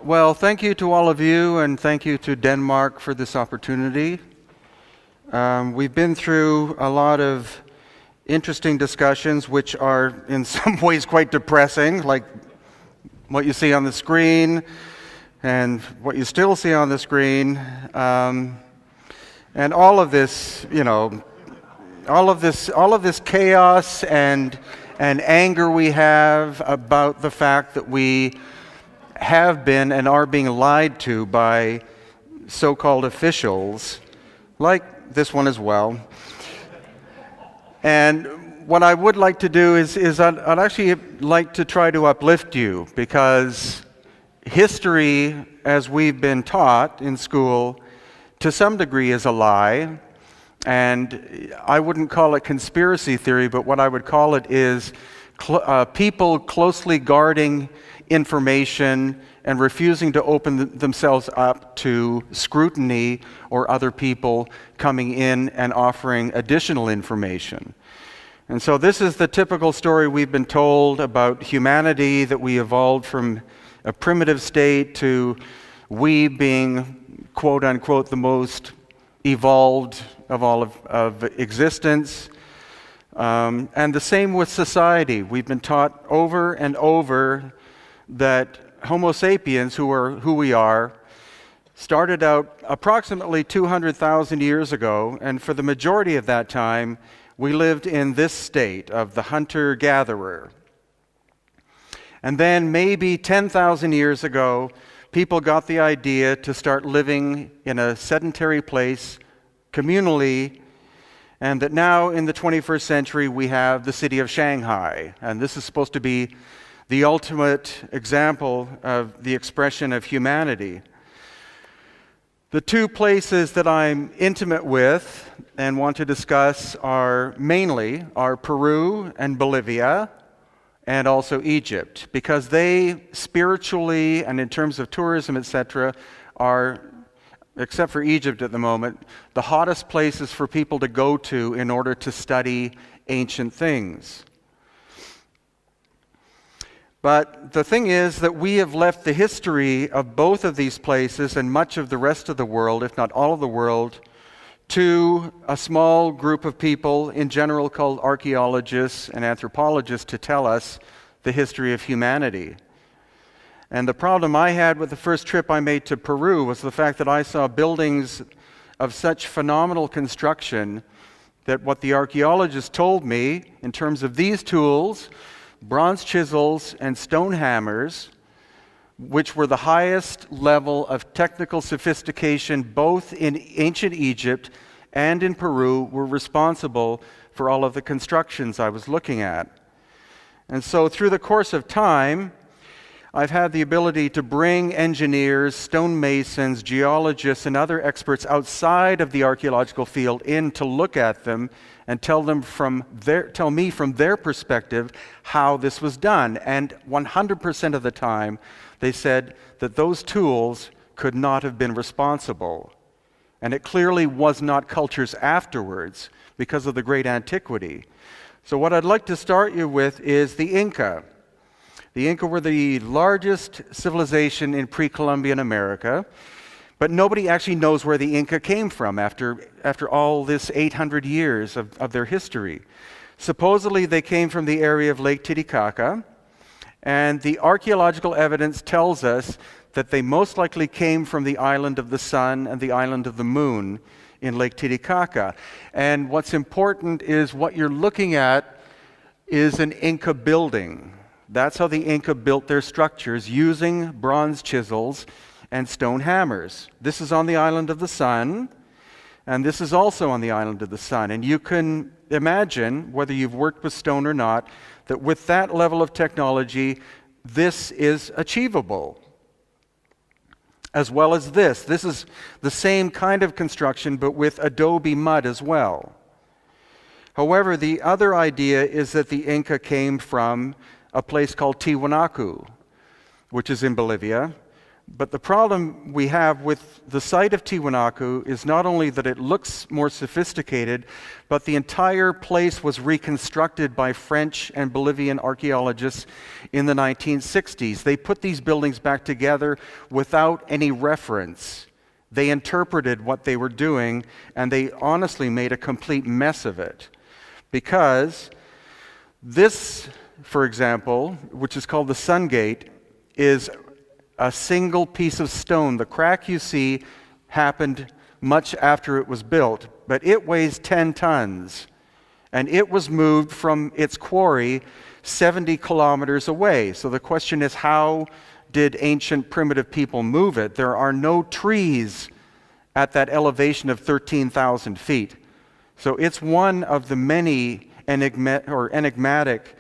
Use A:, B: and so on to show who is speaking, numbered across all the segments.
A: Well, thank you to all of you, and thank you to Denmark for this opportunity. We've been through a lot of interesting discussions, which are in some ways quite depressing, like what you see on the screen and what you still see on the screen. And all of this, all of this chaos and anger we have about the fact that we have been and are being lied to by so-called officials, like this one as well. And what I would like to do is I'd actually like to try to uplift you, because history, as we've been taught in school, to some degree is a lie. And I wouldn't call it conspiracy theory, but what I would call it is people closely guarding information and refusing to open themselves up to scrutiny or other people coming in and offering additional information. And so this is the typical story we've been told about humanity, that we evolved from a primitive state to we being, quote unquote, the most evolved of all of existence. And the same with society. We've been taught over and over that Homo sapiens, who we are, started out approximately 200,000 years ago, and for the majority of that time, we lived in this state of the hunter-gatherer. And then maybe 10,000 years ago, people got the idea to start living in a sedentary place, communally, and that now in the 21st century we have the city of Shanghai. And this is supposed to be the ultimate example of the expression of humanity. The two places that I'm intimate with and want to discuss are Peru and Bolivia, and also Egypt, because they spiritually and in terms of tourism, etc., are, except for Egypt at the moment, the hottest places for people to go to in order to study ancient things. But the thing is that we have left the history of both of these places and much of the rest of the world, if not all of the world, to a small group of people, in general called archaeologists and anthropologists, to tell us the history of humanity. And the problem I had with the first trip I made to Peru was the fact that I saw buildings of such phenomenal construction that what the archaeologists told me in terms of these tools, bronze chisels and stone hammers, which were the highest level of technical sophistication both in ancient Egypt and in Peru, were responsible for all of the constructions I was looking at. And so through the course of time, I've had the ability to bring engineers, stonemasons, geologists, and other experts outside of the archaeological field in to look at them and tell me from their perspective how this was done. And 100% of the time, they said that those tools could not have been responsible. And it clearly was not cultures afterwards because of the great antiquity. So what I'd like to start you with is the Inca. The Inca were the largest civilization in pre-Columbian America, but nobody actually knows where the Inca came from after all this 800 years of their history. Supposedly they came from the area of Lake Titicaca, and the archaeological evidence tells us that they most likely came from the island of the Sun and the island of the Moon in Lake Titicaca. And what's important is what you're looking at is an Inca building. That's how the Inca built their structures, using bronze chisels and stone hammers. This is on the island of the Sun, and this is also on the island of the Sun. And you can imagine, whether you've worked with stone or not, that with that level of technology, this is achievable. As well as this. This is the same kind of construction, but with adobe mud as well. However, the other idea is that the Inca came from a place called Tiwanaku, which is in Bolivia. But the problem we have with the site of Tiwanaku is not only that it looks more sophisticated, but the entire place was reconstructed by French and Bolivian archaeologists in the 1960s. They put these buildings back together without any reference. They interpreted what they were doing, and they honestly made a complete mess of it. Because this, for example, which is called the Sun Gate, is a single piece of stone. The crack you see happened much after it was built, but it weighs 10 tons, and it was moved from its quarry 70 kilometers away. So the question is, how did ancient primitive people move it? There are no trees at that elevation of 13,000 feet. So it's one of the many enigmatic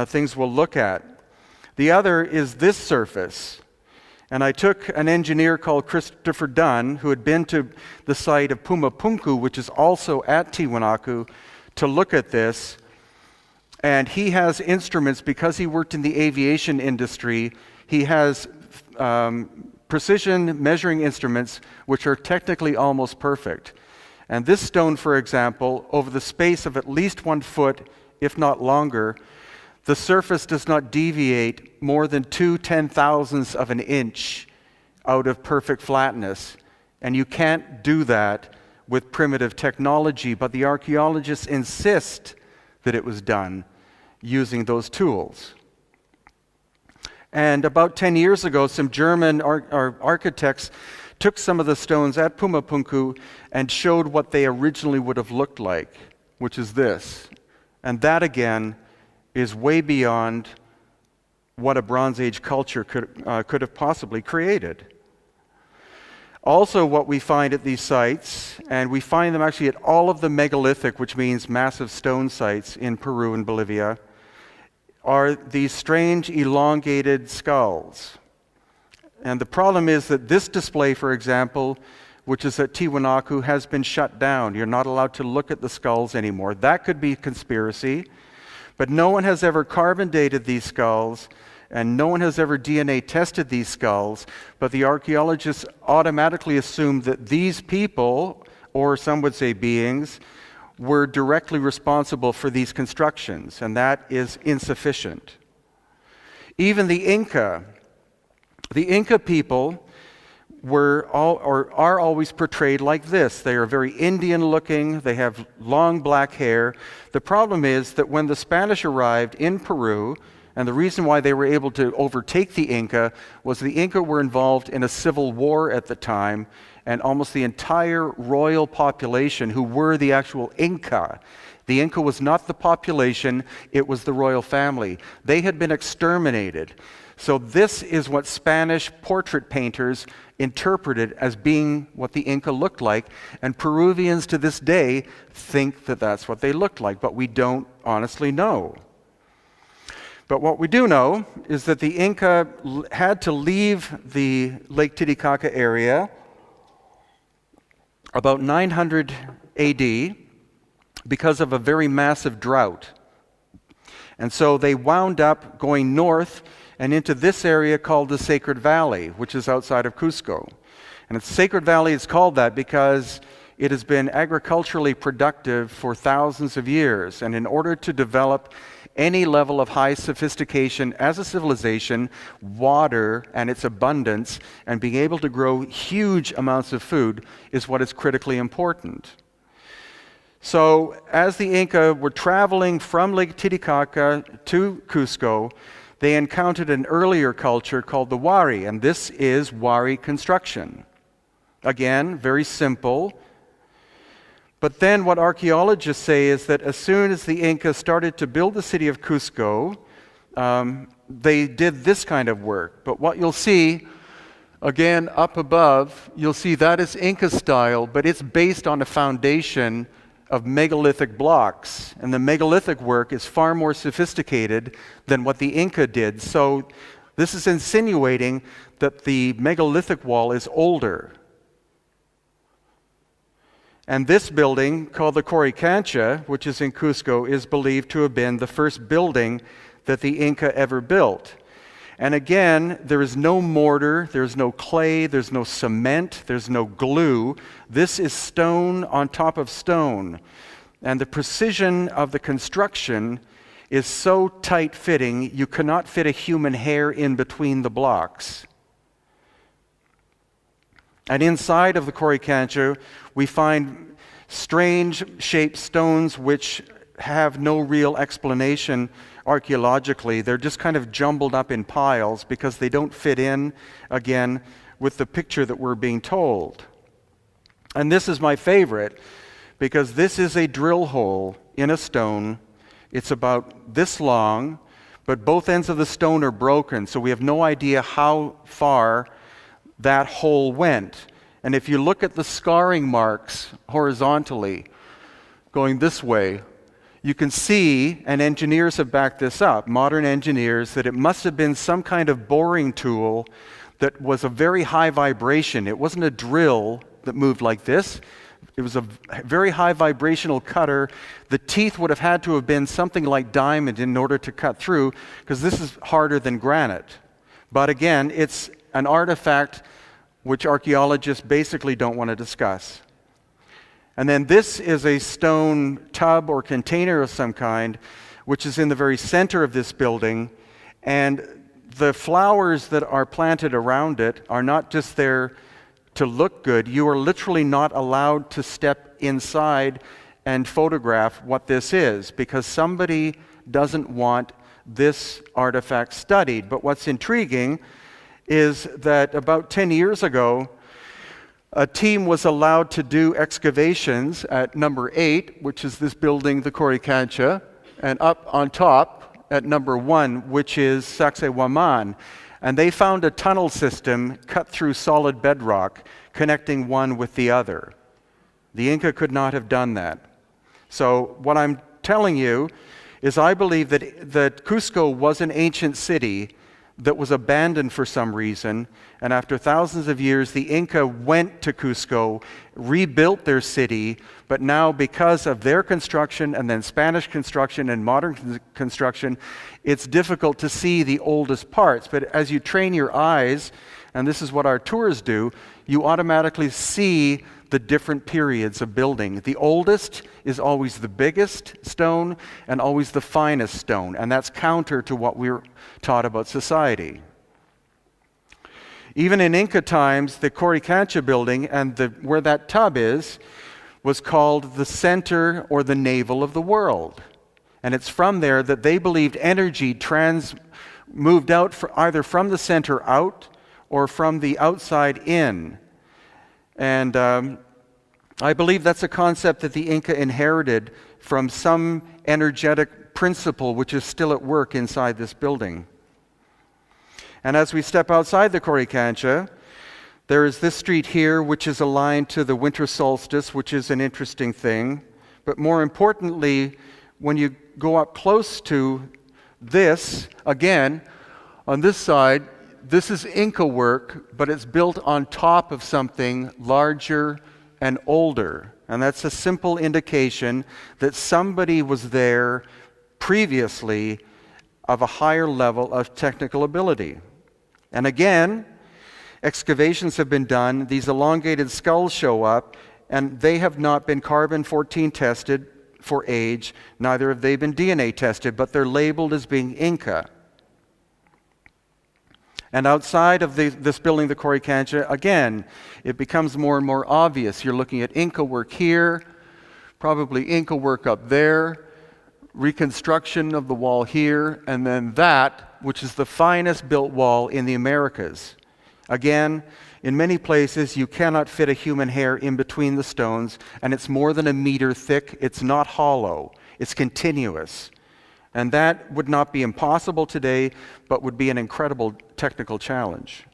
A: things we'll look at. The other is this surface. And I took an engineer called Christopher Dunn, who had been to the site of Pumapunku, which is also at Tiwanaku, to look at this. And he has instruments, because he worked in the aviation industry, he has precision measuring instruments which are technically almost perfect. And this stone, for example, over the space of at least 1 foot, if not longer, the surface does not deviate more than 2/10,000ths of an inch out of perfect flatness. And you can't do that with primitive technology, but the archaeologists insist that it was done using those tools. And about 10 years ago, some German architects took some of the stones at Pumapunku and showed what they originally would have looked like, which is this. And that, again, is way beyond what a Bronze Age culture could have possibly created. Also, what we find at these sites, and we find them actually at all of the megalithic, which means massive stone sites in Peru and Bolivia, are these strange elongated skulls. And the problem is that this display, for example, which is at Tiwanaku, has been shut down. You're not allowed to look at the skulls anymore. That could be conspiracy. But no one has ever carbon dated these skulls, and no one has ever DNA tested these skulls, but the archaeologists automatically assumed that these people, or some would say beings, were directly responsible for these constructions, and that is insufficient. Even the Inca people are always portrayed like this. They are very Indian looking, they have long black hair. The problem is that when the Spanish arrived in Peru, and the reason why they were able to overtake the Inca was the Inca were involved in a civil war at the time, and almost the entire royal population, who were the actual Inca. The Inca was not the population, it was the royal family. They had been exterminated. So this is what Spanish portrait painters interpreted as being what the Inca looked like, and Peruvians to this day think that that's what they looked like, but we don't honestly know. But what we do know is that the Inca had to leave the Lake Titicaca area about 900 AD because of a very massive drought. And so they wound up going north and into this area called the Sacred Valley, which is outside of Cusco. And the Sacred Valley is called that because it has been agriculturally productive for thousands of years. And in order to develop any level of high sophistication as a civilization, water and its abundance and being able to grow huge amounts of food is what is critically important. So as the Inca were traveling from Lake Titicaca to Cusco, they encountered an earlier culture called the Wari, and this is Wari construction. Again, very simple. But then what archaeologists say is that as soon as the Inca started to build the city of Cusco, they did this kind of work. But what you'll see, again, up above, you'll see that is Inca style, but it's based on a foundation of megalithic blocks. And the megalithic work is far more sophisticated than what the Inca did. So this is insinuating that the megalithic wall is older. And this building, called the Coricancha, which is in Cusco, is believed to have been the first building that the Inca ever built. And again, there is no mortar, there's no clay, there's no cement, there's no glue. This is stone on top of stone. And the precision of the construction is so tight-fitting, you cannot fit a human hair in between the blocks. And inside of the Coricancha, we find strange shaped stones which have no real explanation archaeologically. They're just kind of jumbled up in piles because they don't fit in, again, with the picture that we're being told. And this is my favorite because this is a drill hole in a stone. It's about this long, but both ends of the stone are broken, so we have no idea how far that hole went. And if you look at the scarring marks horizontally, going this way, you can see, and engineers have backed this up, modern engineers, that it must have been some kind of boring tool that was a very high vibration. It wasn't a drill that moved like this. It was a very high vibrational cutter. The teeth would have had to have been something like diamond in order to cut through, because this is harder than granite. But again, it's an artifact which archaeologists basically don't want to discuss. And then this is a stone tub or container of some kind, which is in the very center of this building. And the flowers that are planted around it are not just there to look good. You are literally not allowed to step inside and photograph what this is because somebody doesn't want this artifact studied. But what's intriguing is that about 10 years ago, a team was allowed to do excavations at number 8, which is this building, the Coricancha, and up on top at number 1, which is Sacsayhuaman. And they found a tunnel system cut through solid bedrock, connecting one with the other. The Inca could not have done that. So what I'm telling you is I believe that Cusco was an ancient city that was abandoned for some reason, and after thousands of years, the Inca went to Cusco, rebuilt their city, but now because of their construction and then Spanish construction and modern construction, it's difficult to see the oldest parts. But as you train your eyes, and this is what our tours do, you automatically see the different periods of building. The oldest is always the biggest stone and always the finest stone, and that's counter to what we're taught about society. Even in Inca times, the Coricancha building and where that tub is was called the center or the navel of the world. And it's from there that they believed energy moved out either from the center out or from the outside in. And I believe that's a concept that the Inca inherited from some energetic principle which is still at work inside this building. And as we step outside the Coricancha, there is this street here which is aligned to the winter solstice, which is an interesting thing. But more importantly, when you go up close to this, again, on this side, this is Inca work, but it's built on top of something larger and older. And that's a simple indication that somebody was there previously of a higher level of technical ability. And again, excavations have been done. These elongated skulls show up, and they have not been carbon-14 tested for age. Neither have they been DNA tested, but they're labeled as being Inca. And outside of this building, the Coricancha, again, it becomes more and more obvious. You're looking at Inca work here, probably Inca work up there, reconstruction of the wall here, and then that, which is the finest built wall in the Americas. Again, in many places, you cannot fit a human hair in between the stones, and it's more than a meter thick. It's not hollow. It's continuous. And that would not be impossible today, but would be an incredible technical challenge.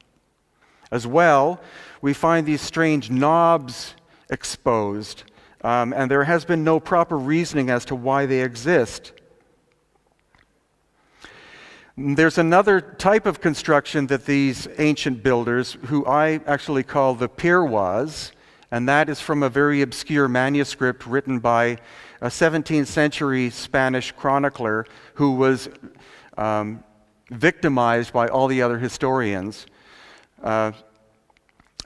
A: As well, we find these strange knobs exposed, and there has been no proper reasoning as to why they exist. There's another type of construction that these ancient builders, who I actually call the Pirwas, and that is from a very obscure manuscript written by a 17th century Spanish chronicler who was victimized by all the other historians.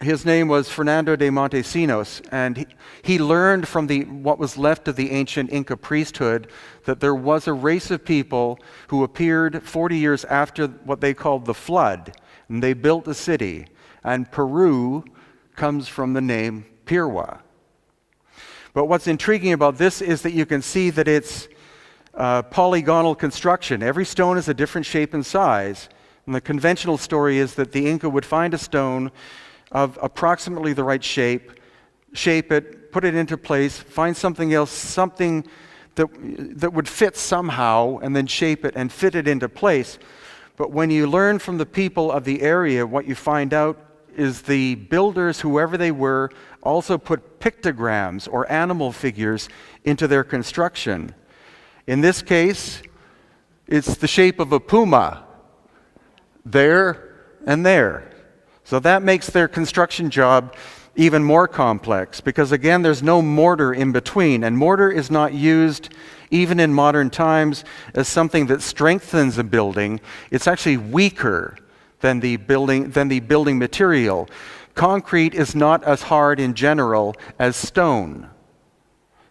A: His name was Fernando de Montesinos, and he learned from what was left of the ancient Inca priesthood that there was a race of people who appeared 40 years after what they called the flood, and they built a city. And Peru comes from the name Pirwa. But what's intriguing about this is that you can see that it's polygonal construction. Every stone is a different shape and size. And the conventional story is that the Inca would find a stone of approximately the right shape it, put it into place, find something else, something that would fit somehow, and then shape it and fit it into place. But when you learn from the people of the area, what you find out is the builders, whoever they were, also put pictograms or animal figures into their construction. In this case, it's the shape of a puma, there and there. So that makes their construction job even more complex because, again, there's no mortar in between. And mortar is not used, even in modern times, as something that strengthens a building. It's actually weaker than the building material. Concrete is not as hard in general as stone.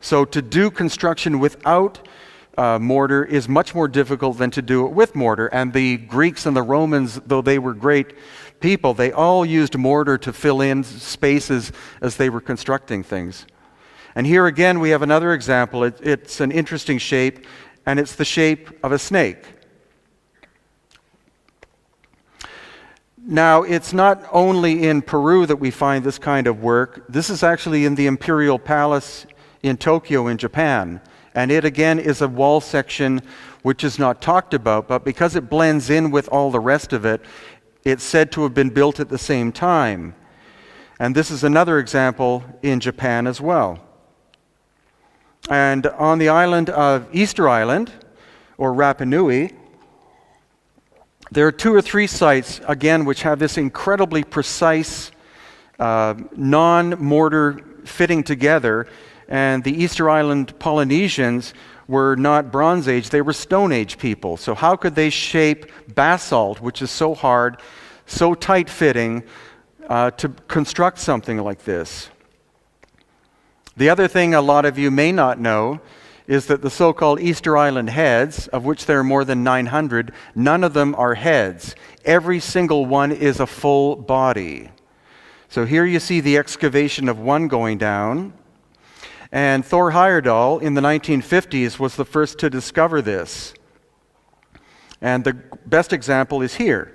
A: So to do construction without mortar is much more difficult than to do it with mortar. And the Greeks and the Romans, though they were great people, they all used mortar to fill in spaces as they were constructing things. And here again we have another example. It's an interesting shape, and it's the shape of a snake. Now, it's not only in Peru that we find this kind of work. This is actually in the Imperial Palace in Tokyo in Japan. And it again is a wall section which is not talked about, but because it blends in with all the rest of it, it's said to have been built at the same time. And this is another example in Japan as well. And on the island of Easter Island, or Rapa Nui, there are 2 or 3 sites, again, which have this incredibly precise non-mortar fitting together. And the Easter Island Polynesians were not Bronze Age, they were Stone Age people. So how could they shape basalt, which is so hard, so tight-fitting, to construct something like this? The other thing a lot of you may not know is that the so-called Easter Island heads, of which there are more than 900, none of them are heads. Every single one is a full body. So here you see the excavation of one going down. And Thor Heyerdahl in the 1950s was the first to discover this. And the best example is here.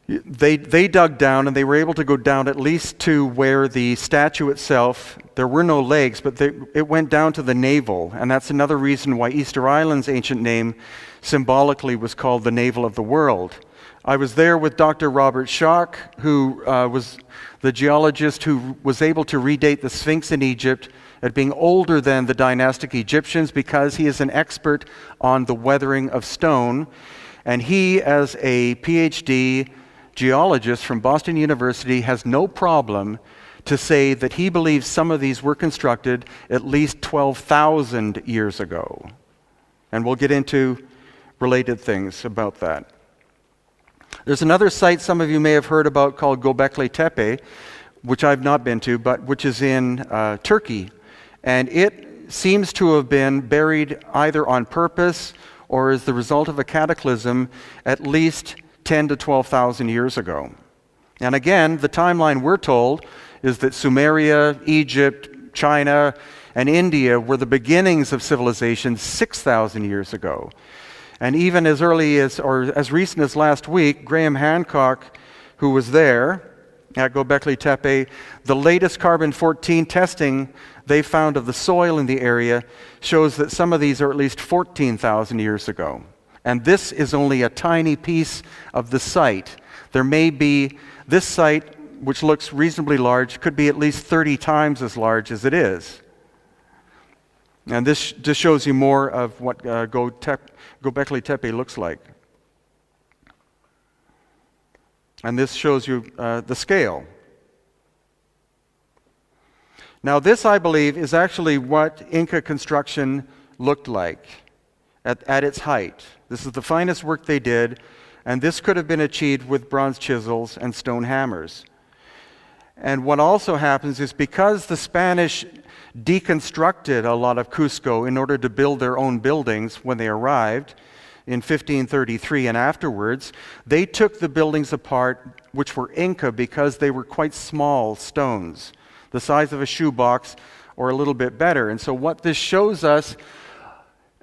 A: They dug down, and they were able to go down at least to where the statue itself, there were no legs, but it went down to the navel. And that's another reason why Easter Island's ancient name symbolically was called the navel of the world. I was there with Dr. Robert Schock, who was the geologist who was able to redate the Sphinx in Egypt at being older than the dynastic Egyptians because he is an expert on the weathering of stone. And he, as a PhD geologist from Boston University, has no problem to say that he believes some of these were constructed at least 12,000 years ago. And we'll get into related things about that. There's another site some of you may have heard about called Göbekli Tepe, which I've not been to, but which is in Turkey. And it seems to have been buried either on purpose or as the result of a cataclysm at least 10 to 12,000 years ago. And again, the timeline we're told is that Sumeria, Egypt, China, and India were the beginnings of civilization 6,000 years ago. And even as early as, or as recent as last week, Graham Hancock, who was there at Göbekli Tepe, the latest carbon-14 testing they found of the soil in the area shows that some of these are at least 14,000 years ago. And this is only a tiny piece of the site. There may be, this site, which looks reasonably large, could be at least 30 times as large as it is. And this just shows you more of what Göbekli Tepe looks like. And this shows you the scale. Now this, I believe, is actually what Inca construction looked like. at its height. This is the finest work they did, and this could have been achieved with bronze chisels and stone hammers. And what also happens is because the Spanish deconstructed a lot of Cusco in order to build their own buildings when they arrived in 1533 and afterwards, they took the buildings apart, which were Inca, because they were quite small stones, the size of a shoebox or a little bit better. And so what this shows us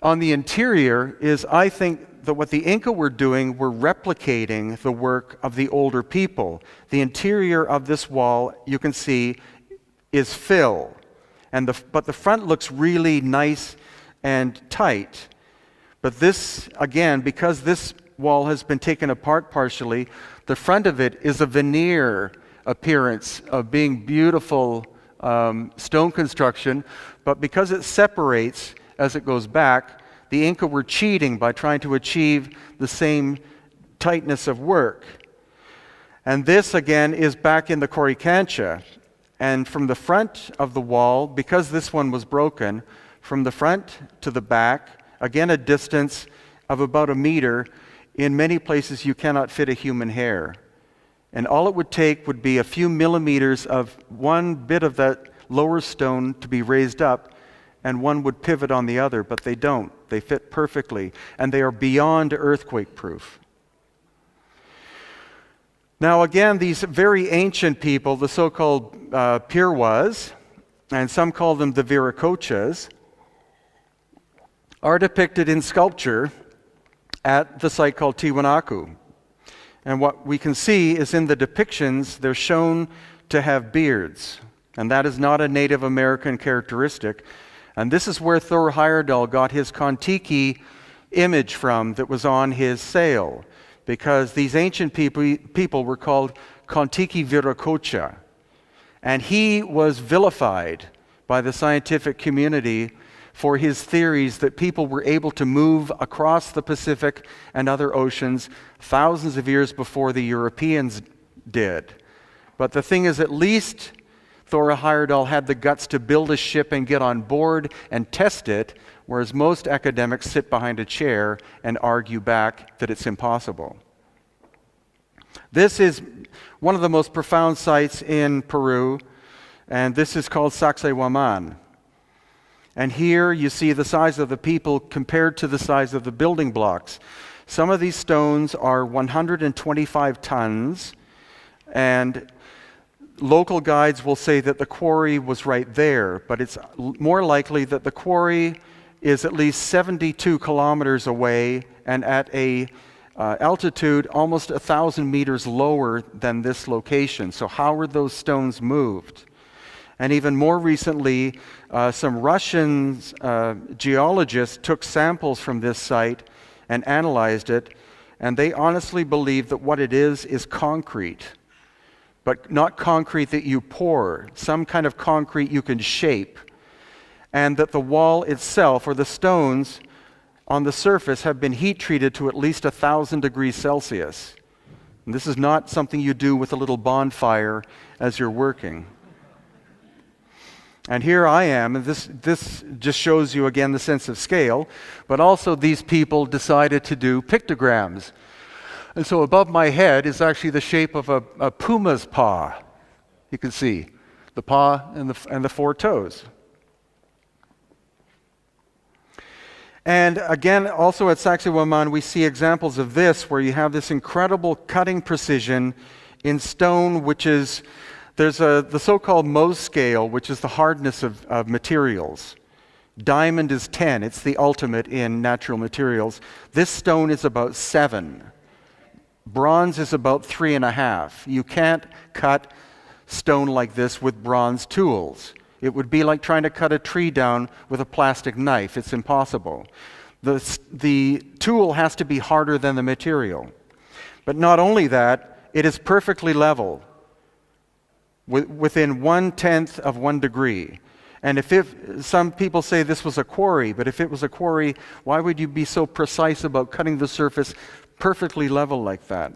A: on the interior is, I think, that what the Inca were doing were replicating the work of the older people. The interior of this wall, you can see, is fill. But the front looks really nice and tight. But this, again, because this wall has been taken apart partially, the front of it is a veneer appearance of being beautiful stone construction. But because it separates as it goes back, the Inca were cheating by trying to achieve the same tightness of work. And this, again, is back in the Coricancha. And from the front of the wall, because this one was broken, from the front to the back, again a distance of about 1 meter, in many places you cannot fit a human hair. And all it would take would be a few millimeters of one bit of that lower stone to be raised up, and one would pivot on the other, but they don't. They fit perfectly, and they are beyond earthquake-proof. Now again, these very ancient people, the so-called Pirwas, and some call them the Viracochas, are depicted in sculpture at the site called Tiwanaku. And what we can see is in the depictions, they're shown to have beards, and that is not a Native American characteristic. And this is where Thor Heyerdahl got his Kontiki image from that was on his sail, because these ancient people were called Kontiki Viracocha. And he was vilified by the scientific community for his theories that people were able to move across the Pacific and other oceans thousands of years before the Europeans did. But the thing is, at least Thor Heyerdahl had the guts to build a ship and get on board and test it, whereas most academics sit behind a chair and argue back that it's impossible. This is one of the most profound sites in Peru, and this is called Sacsayhuaman. And here you see the size of the people compared to the size of the building blocks. Some of these stones are 125 tons, and local guides will say that the quarry was right there, but it's more likely that the quarry is at least 72 kilometers away and at a altitude almost 1,000 meters lower than this location. So how were those stones moved? And even more recently, some Russian geologists took samples from this site and analyzed it, and they honestly believe that what it is concrete. But not concrete that you pour, some kind of concrete you can shape. And that the wall itself, or the stones on the surface, have been heat treated to at least 1,000 degrees Celsius. And this is not something you do with a little bonfire as you're working. And here I am, and this just shows you again the sense of scale, but also these people decided to do pictograms. And so above my head is actually the shape of a puma's paw. You can see the paw and the 4 toes. And again, also at Sacsayhuaman, we see examples of this, where you have this incredible cutting precision in stone, which is, there's the so-called Mohs scale, which is the hardness of materials. Diamond is 10. It's the ultimate in natural materials. This stone is about 7. Bronze is about 3.5. You can't cut stone like this with bronze tools. It would be like trying to cut a tree down with a plastic knife. It's impossible. The tool has to be harder than the material. But not only that, it is perfectly level, within 1/10 of 1 degree. And some people say this was a quarry, but if it was a quarry, why would you be so precise about cutting the surface perfectly level like that?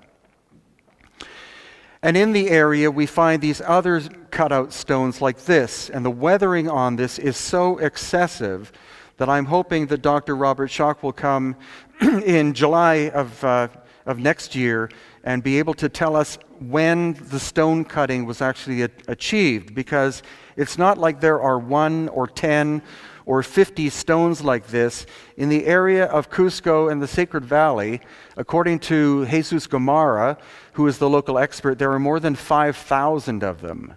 A: And in the area, we find these other cutout stones like this, and the weathering on this is so excessive that I'm hoping that Dr. Robert Schock will come in July of next year and be able to tell us when the stone cutting was actually achieved, because it's not like there are 1 or 10 or 50 stones like this. In the area of Cusco and the Sacred Valley, according to Jesus Gamarra, who is the local expert, there are more than 5,000 of them.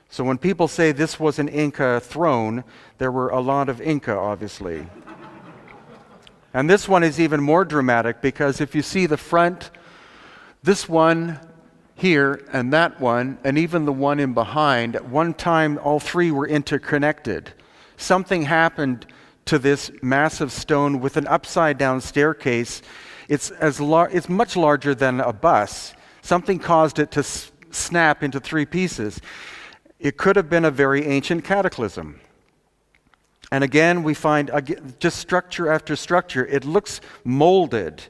A: So when people say this was an Inca throne, there were a lot of Inca, obviously. And this one is even more dramatic, because if you see the front, this one here and that one, and even the one in behind, at one time all three were interconnected. Something happened to this massive stone with an upside-down staircase. It's much larger than a bus. Something caused it to snap into 3 pieces. It could have been a very ancient cataclysm. And again, we find just structure after structure. It looks molded,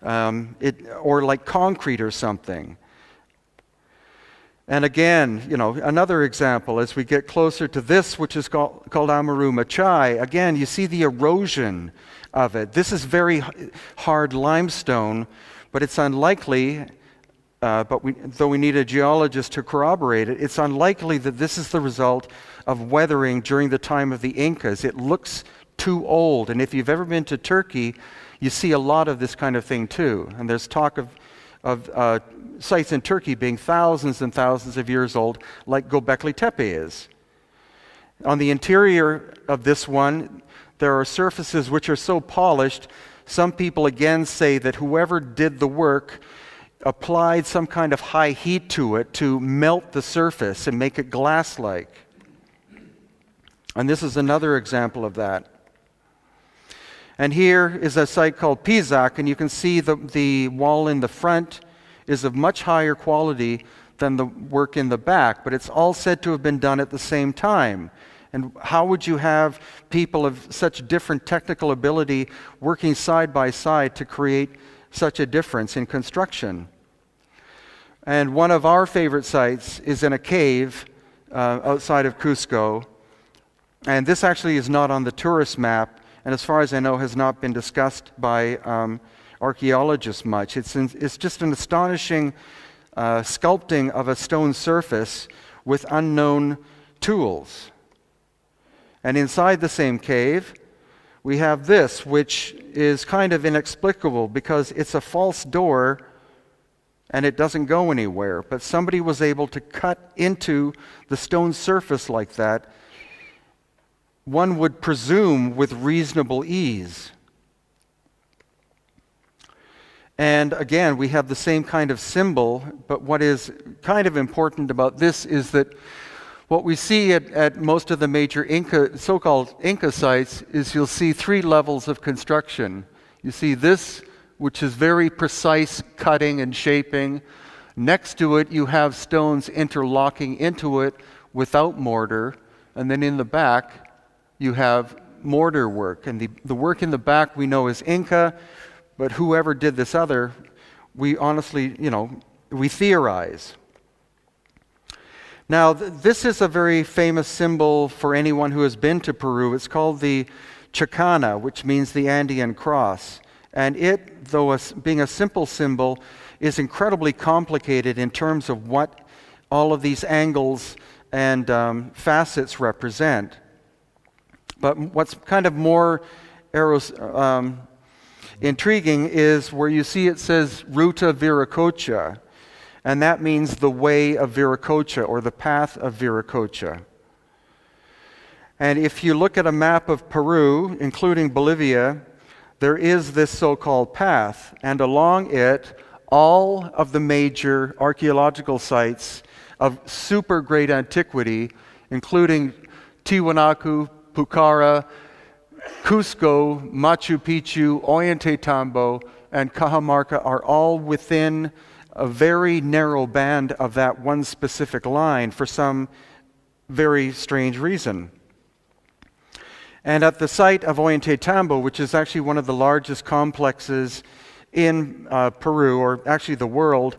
A: or like concrete or something. And again, another example, as we get closer to this, which is called Amaru Machai, again, you see the erosion of it. This is very hard limestone, but it's unlikely, though we need a geologist to corroborate it, it's unlikely that this is the result of weathering during the time of the Incas. It looks too old. And if you've ever been to Turkey, you see a lot of this kind of thing too. And there's talk of sites in Turkey being thousands and thousands of years old, like Göbekli Tepe is. On the interior of this one, there are surfaces which are so polished, some people again say that whoever did the work applied some kind of high heat to it to melt the surface and make it glass-like. And this is another example of that. And here is a site called Pisac, and you can see the wall in the front is of much higher quality than the work in the back, but it's all said to have been done at the same time. And how would you have people of such different technical ability working side by side to create such a difference in construction? And one of our favorite sites is in a cave outside of Cusco. And this actually is not on the tourist map, and as far as I know has not been discussed by archaeologists much. It's just an astonishing sculpting of a stone surface with unknown tools. And inside the same cave, we have this, which is kind of inexplicable because it's a false door and it doesn't go anywhere. But somebody was able to cut into the stone surface like that, one would presume with reasonable ease. And again, we have the same kind of symbol, but what is kind of important about this is that what we see at most of the major so-called Inca sites is you'll see 3 levels of construction. You see this, which is very precise cutting and shaping. Next to it, you have stones interlocking into it without mortar. And then in the back, you have mortar work. And the work in the back we know is Inca, but whoever did this other, we honestly, we theorize. Now, this is a very famous symbol for anyone who has been to Peru. It's called the Chacana, which means the Andean cross. And it, though being a simple symbol, is incredibly complicated in terms of what all of these angles and facets represent. But what's kind of more intriguing is where you see it says Ruta Viracocha, and that means the way of Viracocha or the path of Viracocha. And if you look at a map of Peru, including Bolivia, there is this so-called path, and along it, all of the major archaeological sites of super great antiquity, including Tiwanaku, Pucara, Cusco, Machu Picchu, Ollantaytambo, and Cajamarca are all within a very narrow band of that one specific line for some very strange reason. And at the site of Ollantaytambo, which is actually one of the largest complexes in Peru, or actually the world,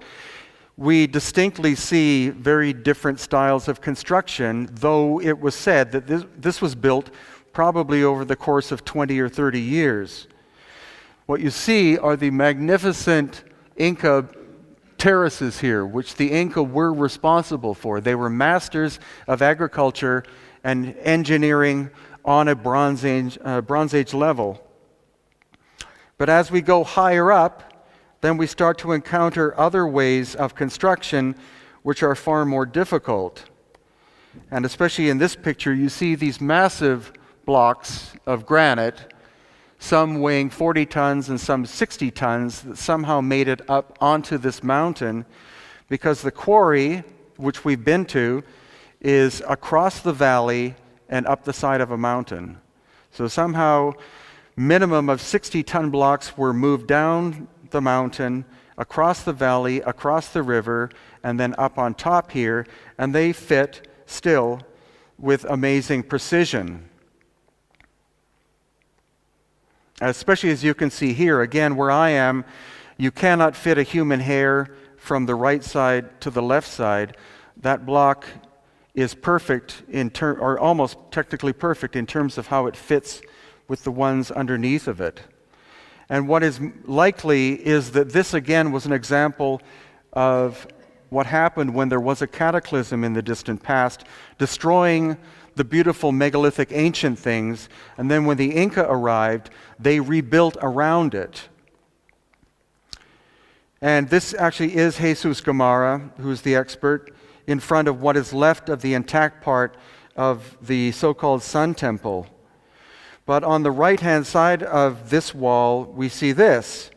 A: we distinctly see very different styles of construction, though it was said that this was built probably over the course of 20 or 30 years. What you see are the magnificent Inca terraces here, which the Inca were responsible for. They were masters of agriculture and engineering on a Bronze Age level. But as we go higher up, then we start to encounter other ways of construction which are far more difficult. And especially in this picture, you see these massive blocks of granite, some weighing 40 tons and some 60 tons, that somehow made it up onto this mountain, because the quarry, which we've been to, is across the valley and up the side of a mountain. So somehow, minimum of 60-ton blocks were moved down the mountain, across the valley, across the river, and then up on top here, and they fit still with amazing precision. Especially as you can see here, again, where I am, you cannot fit a human hair from the right side to the left side. That block is perfect or almost technically perfect in terms of how it fits with the ones underneath of it. And what is likely is that this again was an example of what happened when there was a cataclysm in the distant past, destroying the beautiful megalithic ancient things, and then when the Inca arrived, they rebuilt around it. And this actually is Jesus Gamarra, who's the expert, in front of what is left of the intact part of the so-called Sun Temple. But on the right-hand side of this wall, we see this,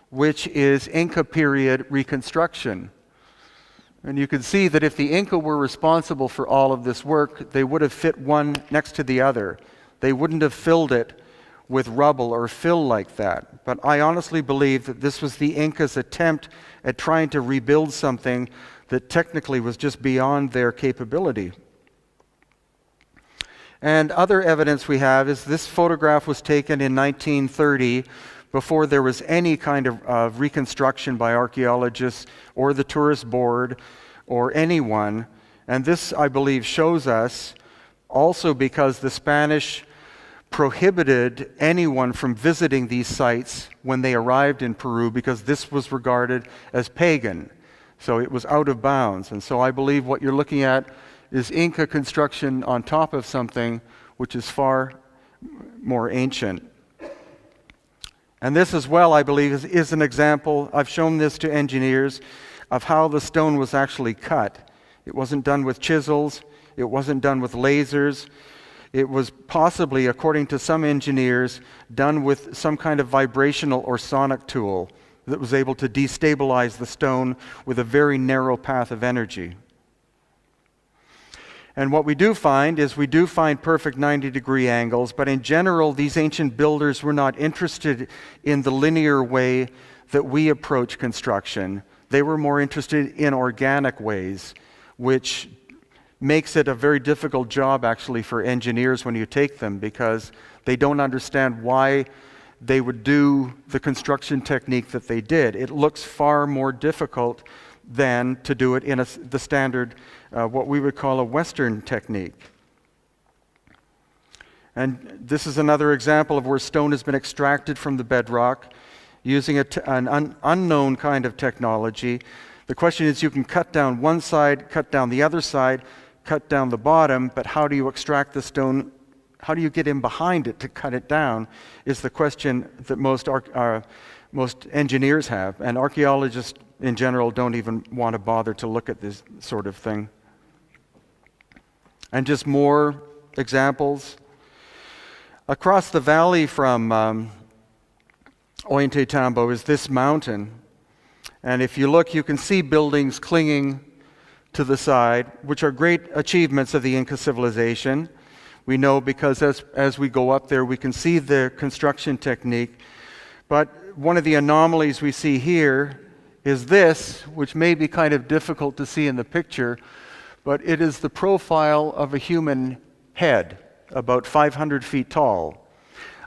A: which is Inca period reconstruction. And you can see that if the Inca were responsible for all of this work, they would have fit one next to the other. They wouldn't have filled it with rubble or fill like that. But I honestly believe that this was the Incas' attempt at trying to rebuild something that technically was just beyond their capability. And other evidence we have is this photograph was taken in 1930, before there was any kind of reconstruction by archaeologists or the tourist board or anyone. And this, I believe, shows us also because the Spanish prohibited anyone from visiting these sites when they arrived in Peru, because this was regarded as pagan. So it was out of bounds. And so I believe what you're looking at is Inca construction on top of something which is far more ancient. And this as well, I believe, is an example, I've shown this to engineers, of how the stone was actually cut. It wasn't done with chisels, it wasn't done with lasers. It was possibly, according to some engineers, done with some kind of vibrational or sonic tool that was able to destabilize the stone with a very narrow path of energy. And what we do find is we do find perfect 90-degree angles, but in general, these ancient builders were not interested in the linear way that we approach construction. They were more interested in organic ways, which makes it a very difficult job actually for engineers when you take them, because they don't understand why they would do the construction technique that they did. It looks far more difficult than to do it in the standard, what we would call a Western technique. And this is another example of where stone has been extracted from the bedrock using an unknown kind of technology. The question is, you can cut down one side, cut down the other side, cut down the bottom, but how do you extract the stone? How do you get in behind it to cut it down is the question that most engineers have, and archaeologists in general don't even want to bother to look at this sort of thing. And just more examples. Across the valley from Ollantaytambo is this mountain. And if you look, you can see buildings clinging to the side, which are great achievements of the Inca civilization. We know because as we go up there, we can see the construction technique. But one of the anomalies we see here is this, which may be kind of difficult to see in the picture, but it is the profile of a human head, about 500 feet tall.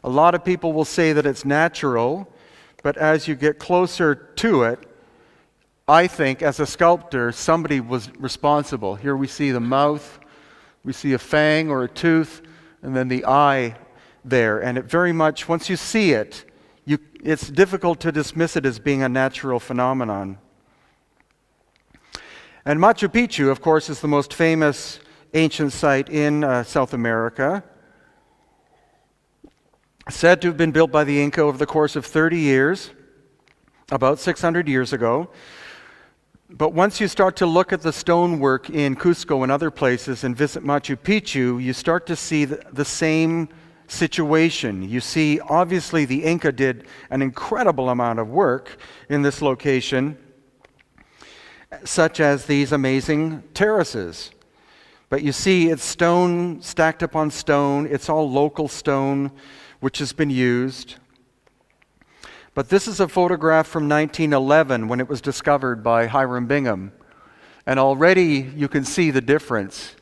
A: A lot of people will say that it's natural, but as you get closer to it, I think as a sculptor, somebody was responsible. Here we see the mouth, we see a fang or a tooth, and then the eye there. And it very much, once you see it, it's difficult to dismiss it as being a natural phenomenon. And Machu Picchu, of course, is the most famous ancient site in South America, said to have been built by the Inca over the course of 30 years, about 600 years ago. But once you start to look at the stonework in Cusco and other places and visit Machu Picchu, you start to see the same situation. You see, obviously, the Inca did an incredible amount of work in this location, such as these amazing terraces. But you see, it's stone stacked upon stone. It's all local stone, which has been used. But this is a photograph from 1911 when it was discovered by Hiram Bingham. And already you can see the difference.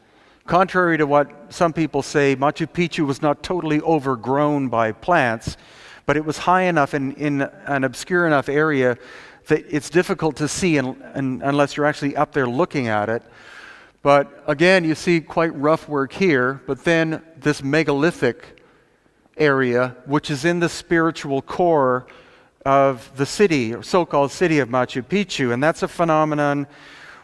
A: Contrary to what some people say, Machu Picchu was not totally overgrown by plants, but it was high enough in an obscure enough area that it's difficult to see unless you're actually up there looking at it. But again, you see quite rough work here, but then this megalithic area, which is in the spiritual core of the city, or so-called city of Machu Picchu. And that's a phenomenon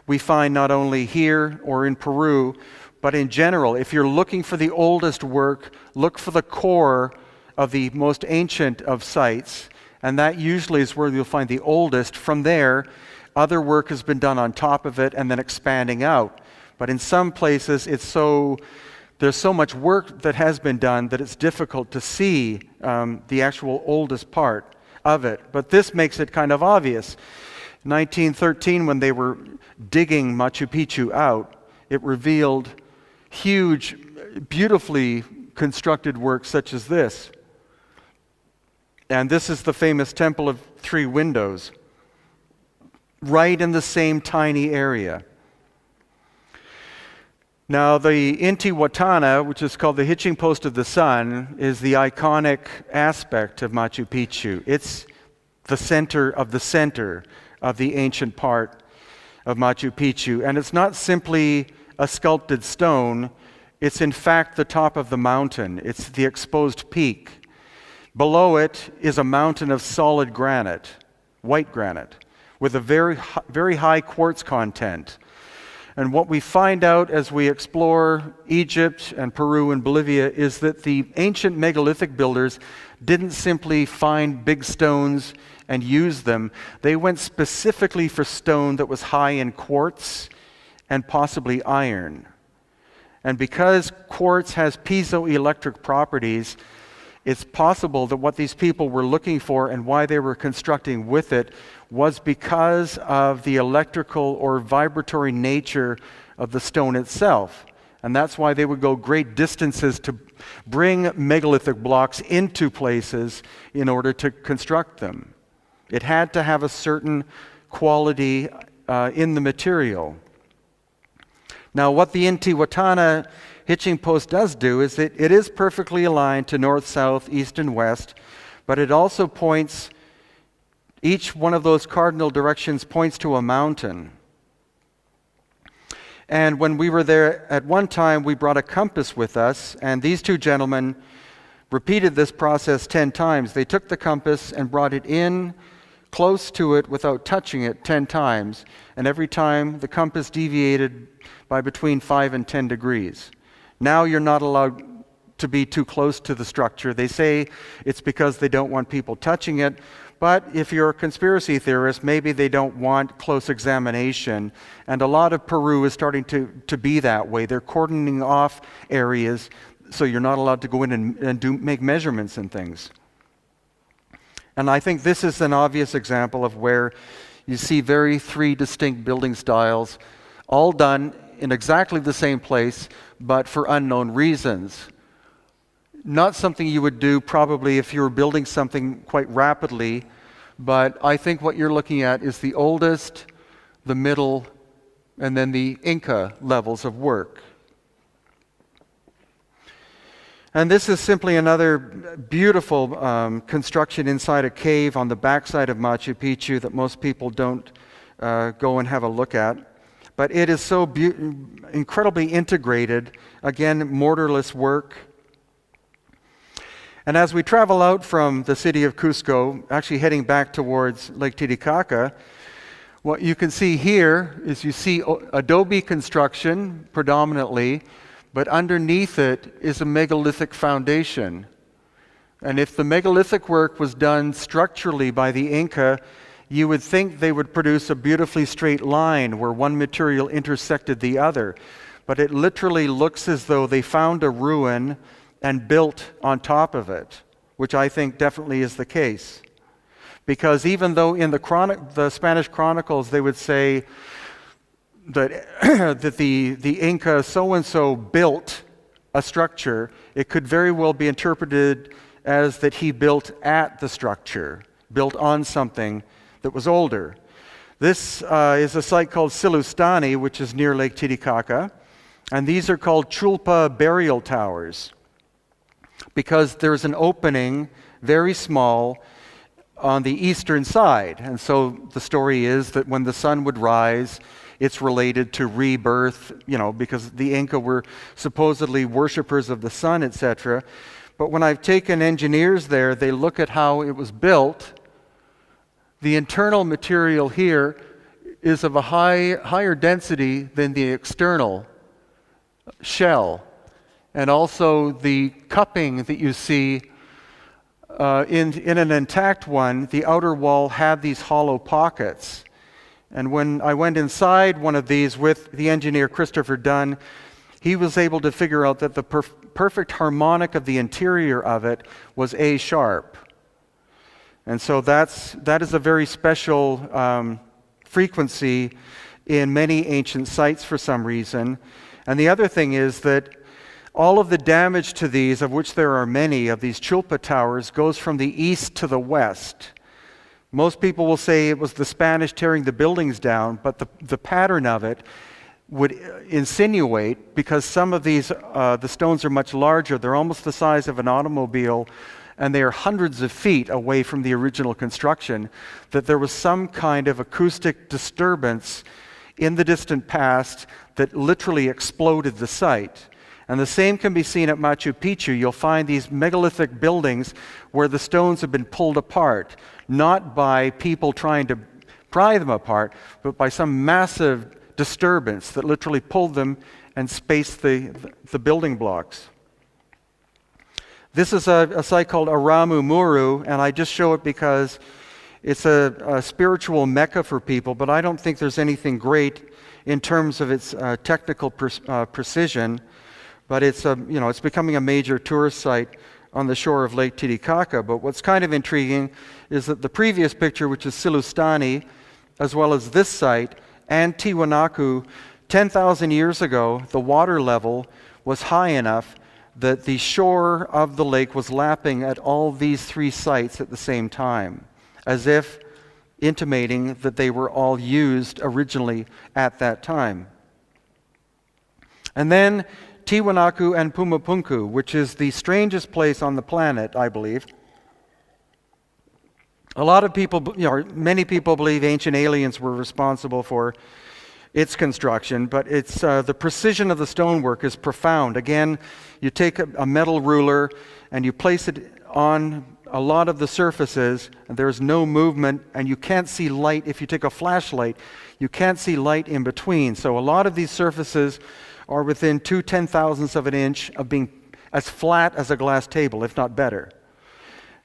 A: we find not only here or in Peru, but in general. If you're looking for the oldest work, look for the core of the most ancient of sites, and that usually is where you'll find the oldest. From there, other work has been done on top of it and then expanding out. But in some places, there's so much work that has been done that it's difficult to see the actual oldest part of it. But this makes it kind of obvious. 1913, when they were digging Machu Picchu out, it revealed huge, beautifully constructed work such as this. And this is the famous Temple of Three Windows, right in the same tiny area. Now, the Intihuatana, which is called the Hitching Post of the Sun, is the iconic aspect of Machu Picchu. It's the center of the ancient part of Machu Picchu. And it's not simply a sculpted stone, it's in fact the top of the mountain. It's the exposed peak. Below it is a mountain of solid granite, white granite, with a very high quartz content. And what we find out as we explore Egypt and Peru and Bolivia is that the ancient megalithic builders didn't simply find big stones and use them. They went specifically for stone that was high in quartz and possibly iron. And because quartz has piezoelectric properties, it's possible that what these people were looking for and why they were constructing with it was because of the electrical or vibratory nature of the stone itself. And that's why they would go great distances to bring megalithic blocks into places in order to construct them. It had to have a certain quality in the material. Now, what the Intihuatana hitching post does do is it is perfectly aligned to north, south, east, and west, but it also points, each one of those cardinal directions points to a mountain. And when we were there at one time, we brought a compass with us, and these two gentlemen repeated this process 10 times. They took the compass and brought it in close to it without touching it 10 times, and every time the compass deviated by between 5 and 10 degrees. Now you're not allowed to be too close to the structure. They say it's because they don't want people touching it, but if you're a conspiracy theorist, maybe they don't want close examination. And a lot of Peru is starting to be that way. They're cordoning off areas so you're not allowed to go in and make measurements and things. And I think this is an obvious example of where you see three distinct building styles, all done in exactly the same place, but for unknown reasons. Not something you would do probably if you were building something quite rapidly, but I think what you're looking at is the oldest, the middle, and then the Inca levels of work. And this is simply another beautiful construction inside a cave on the backside of Machu Picchu that most people don't go and have a look at. But it is so incredibly integrated. Again, mortarless work. And as we travel out from the city of Cusco, actually heading back towards Lake Titicaca, what you can see here is you see adobe construction predominantly, but underneath it is a megalithic foundation. And if the megalithic work was done structurally by the Inca, you would think they would produce a beautifully straight line where one material intersected the other. But it literally looks as though they found a ruin and built on top of it, which I think definitely is the case. Because even though in the Spanish chronicles they would say that, that the Inca so-and-so built a structure, it could very well be interpreted as that he built at the structure, built on something that was older. This is a site called Silustani, which is near Lake Titicaca, and these are called Chulpa burial towers because there's an opening, very small, on the eastern side. And so the story is that when the sun would rise, it's related to rebirth, because the Inca were supposedly worshipers of the sun, etc. But when I've taken engineers there, they look at how it was built. The internal material here is of a higher density than the external shell. And also the cupping that you see in an intact one, the outer wall had these hollow pockets. And when I went inside one of these with the engineer Christopher Dunn, he was able to figure out that the perfect harmonic of the interior of it was A sharp. And so that is a very special frequency in many ancient sites for some reason. And the other thing is that all of the damage to these, of which there are many, of these Chulpa towers, goes from the east to the west. Most people will say it was the Spanish tearing the buildings down, but the pattern of it would insinuate, because some of these, the stones are much larger, they're almost the size of an automobile, and they are hundreds of feet away from the original construction, that there was some kind of acoustic disturbance in the distant past that literally exploded the site. And the same can be seen at Machu Picchu. You'll find these megalithic buildings where the stones have been pulled apart, not by people trying to pry them apart, but by some massive disturbance that literally pulled them and spaced the building blocks. This is a site called Aramu Muru, and I just show it because it's a spiritual mecca for people, but I don't think there's anything great in terms of its technical precision. But it's becoming a major tourist site on the shore of Lake Titicaca. But what's kind of intriguing is that the previous picture, which is Silustani, as well as this site, and Tiwanaku, 10,000 years ago, the water level was high enough that the shore of the lake was lapping at all these three sites at the same time, as if intimating that they were all used originally at that time. And then Tiwanaku and Pumapunku, which is the strangest place on the planet, I believe. A lot of people, many people believe ancient aliens were responsible for its construction, but it's the precision of the stonework is profound. Again, you take a metal ruler and you place it on a lot of the surfaces, and there's no movement, and you can't see light. If you take a flashlight, you can't see light in between. So a lot of these surfaces are within 2/10,000ths of an inch of being as flat as a glass table, if not better.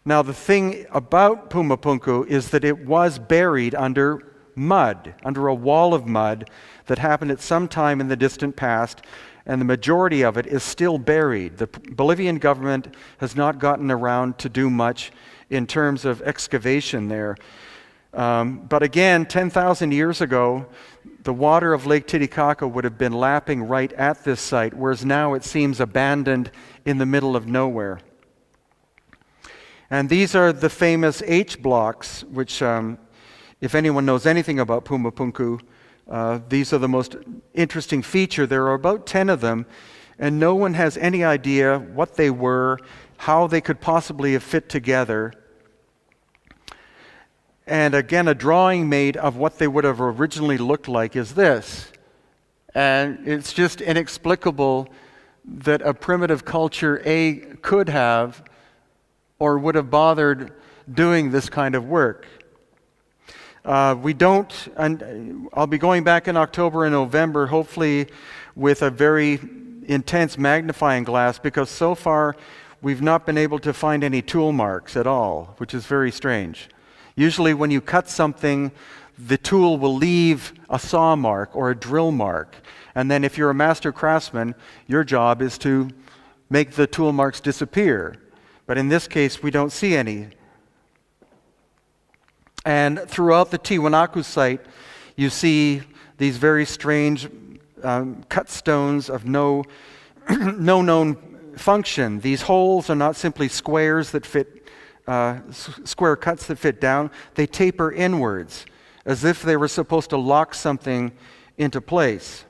A: Now, the thing about Pumapunku is that it was buried under mud, under a wall of mud that happened at some time in the distant past, and the majority of it is still buried. The Bolivian government has not gotten around to do much in terms of excavation there. But again, 10,000 years ago, the water of Lake Titicaca would have been lapping right at this site, whereas now it seems abandoned in the middle of nowhere. And these are the famous H blocks, which, if anyone knows anything about Pumapunku, these are the most interesting feature. There are about 10 of them, and no one has any idea what they were, how they could possibly have fit together. And again, a drawing made of what they would have originally looked like is this. And it's just inexplicable that a primitive culture, could have or would have bothered doing this kind of work. And I'll be going back in October and November, hopefully with a very intense magnifying glass, because so far we've not been able to find any tool marks at all, which is very strange. Usually when you cut something, the tool will leave a saw mark or a drill mark. And then if you're a master craftsman, your job is to make the tool marks disappear. But in this case, we don't see any. And throughout the Tiwanaku site, you see these very strange cut stones of no known function. These holes are not simply squares that fit, square cuts that fit down. They taper inwards, as if they were supposed to lock something into place.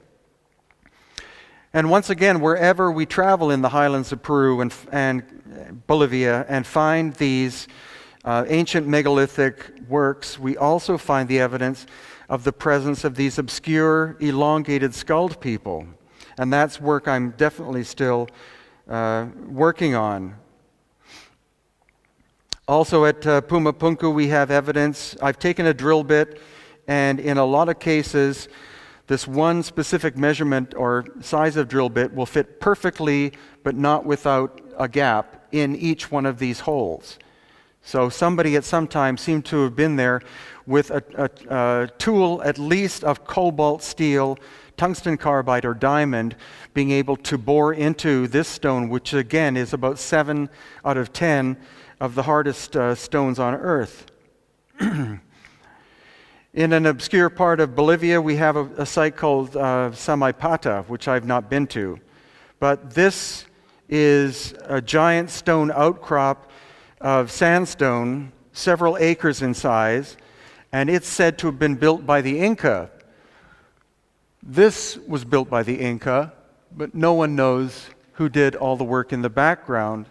A: And once again, wherever we travel in the highlands of Peru and Bolivia and find these ancient megalithic works, we also find the evidence of the presence of these obscure, elongated skulled people. And that's work I'm definitely still working on. Also at Pumapunku, we have evidence. I've taken a drill bit, and in a lot of cases, this one specific measurement or size of drill bit will fit perfectly, but not without a gap in each one of these holes. So somebody at some time seemed to have been there with a tool at least of cobalt steel, tungsten carbide, or diamond, being able to bore into this stone, which again is about 7 out of 10 of the hardest stones on earth. In an obscure part of Bolivia, we have a site called Samaipata, which I've not been to. But this is a giant stone outcrop of sandstone, several acres in size, and it's said to have been built by the Inca. This was built by the Inca, but no one knows who did all the work in the background.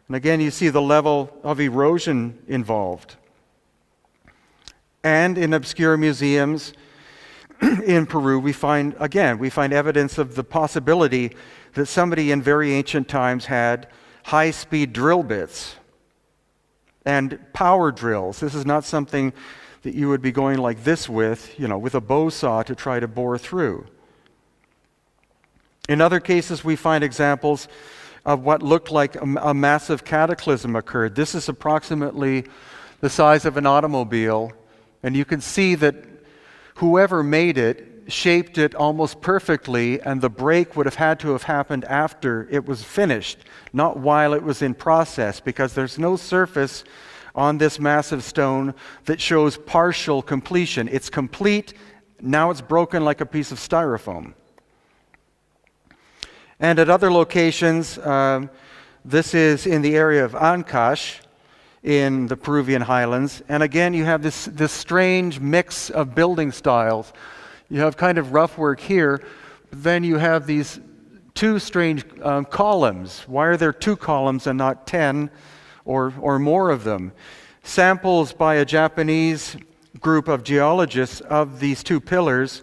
A: And again, you see the level of erosion involved. And in obscure museums in Peru, we find evidence of the possibility that somebody in very ancient times had high-speed drill bits and power drills. This is not something that you would be going like this with a bow saw to try to bore through. In other cases, we find examples of what looked like a massive cataclysm occurred. This is approximately the size of an automobile, and you can see that whoever made it shaped it almost perfectly, and the break would have had to have happened after it was finished, not while it was in process, because there's no surface on this massive stone that shows partial completion. It's complete, now it's broken like a piece of styrofoam. And at other locations, this is in the area of Ancash, in the Peruvian highlands. And again, you have this strange mix of building styles. You have kind of rough work here, but then you have these two strange columns. Why are there 2 columns and not 10 or more of them? Samples by a Japanese group of geologists of these 2 pillars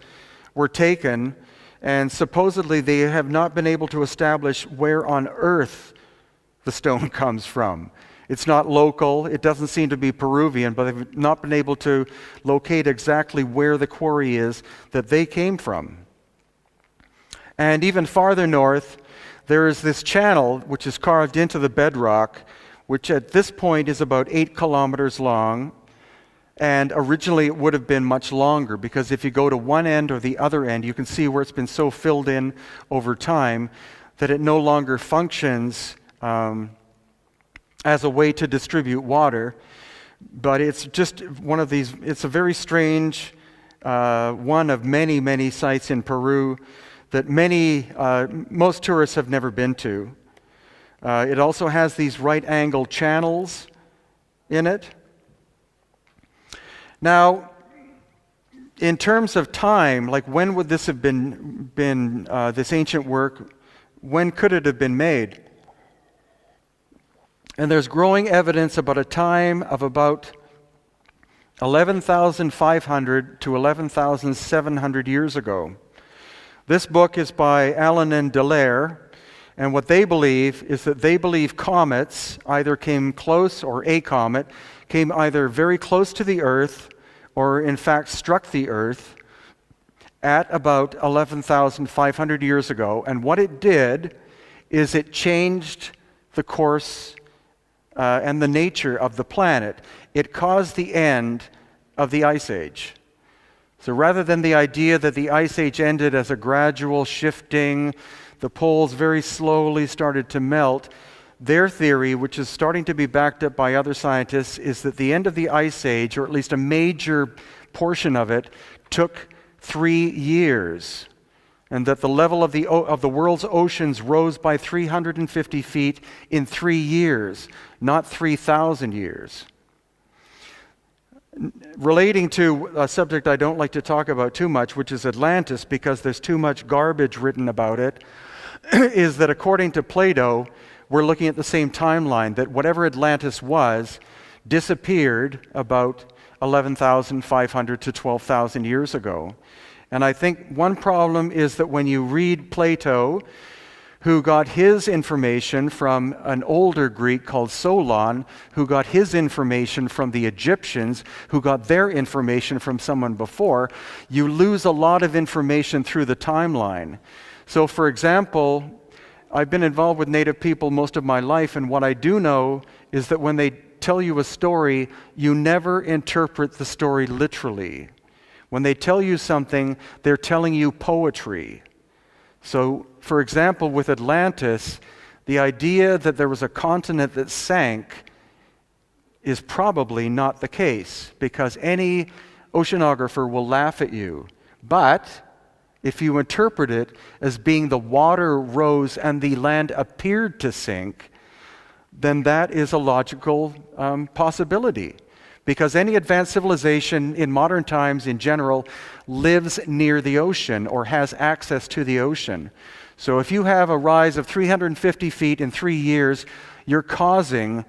A: were taken, and supposedly they have not been able to establish where on earth the stone comes from. It's not local, it doesn't seem to be Peruvian, but they've not been able to locate exactly where the quarry is that they came from. And even farther north, there is this channel which is carved into the bedrock, which at this point is about 8 kilometers long, and originally it would have been much longer, because if you go to one end or the other end, you can see where it's been so filled in over time that it no longer functions as a way to distribute water. But it's just one of these, it's a very strange one of many, many sites in Peru that most tourists have never been to. It also has these right-angled channels in it. Now, in terms of time, like when would this have been this ancient work, when could it have been made? And there's growing evidence about a time of about 11,500 to 11,700 years ago. This book is by Alain and Dallaire, And what they believe is that they believe comets either came close, or a comet came either very close to the Earth or in fact struck the Earth at about 11,500 years ago. And what it did is it changed the course and the nature of the planet. It caused the end of the Ice Age. So rather than the idea that the Ice Age ended as a gradual shifting, the poles very slowly started to melt, their theory, which is starting to be backed up by other scientists, is that the end of the Ice Age, or at least a major portion of it, took 3 years, and that the level of the world's oceans rose by 350 feet in 3 years, not 3,000 years. Relating to a subject I don't like to talk about too much, which is Atlantis, because there's too much garbage written about it, is that according to Plato, we're looking at the same timeline, that whatever Atlantis was disappeared about 11,500 to 12,000 years ago. And I think one problem is that when you read Plato, who got his information from an older Greek called Solon, who got his information from the Egyptians, who got their information from someone before, you lose a lot of information through the timeline. So, for example, I've been involved with Native people most of my life, and what I do know is that when they tell you a story, you never interpret the story literally. When they tell you something, they're telling you poetry. So, for example, with Atlantis, the idea that there was a continent that sank is probably not the case, because any oceanographer will laugh at you. But if you interpret it as being the water rose and the land appeared to sink, then that is a logical possibility. Because any advanced civilization in modern times in general lives near the ocean or has access to the ocean. So if you have a rise of 350 feet in 3 years, you're causing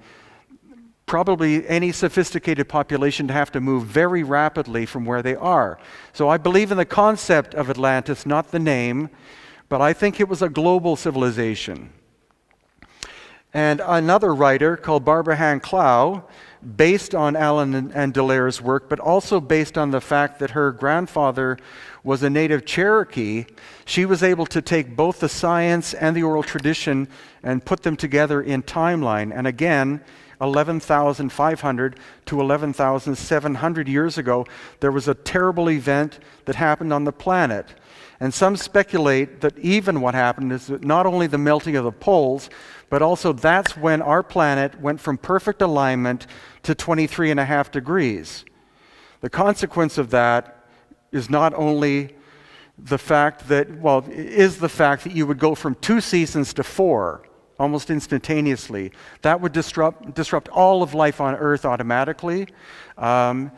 A: probably any sophisticated population to have to move very rapidly from where they are. So I believe in the concept of Atlantis, not the name, but I think it was a global civilization. And another writer called Barbara Hand Clow, based on Alan and Dallaire's work, but also based on the fact that her grandfather was a native Cherokee, she was able to take both the science and the oral tradition and put them together in timeline. And again, 11,500 to 11,700 years ago, there was a terrible event that happened on the planet. And some speculate that even what happened is that not only the melting of the poles, but also that's when our planet went from perfect alignment to 23.5 degrees. The consequence of that is not only the fact that, is the fact that you would go from 2 seasons to 4 almost instantaneously. That would disrupt all of life on Earth automatically. And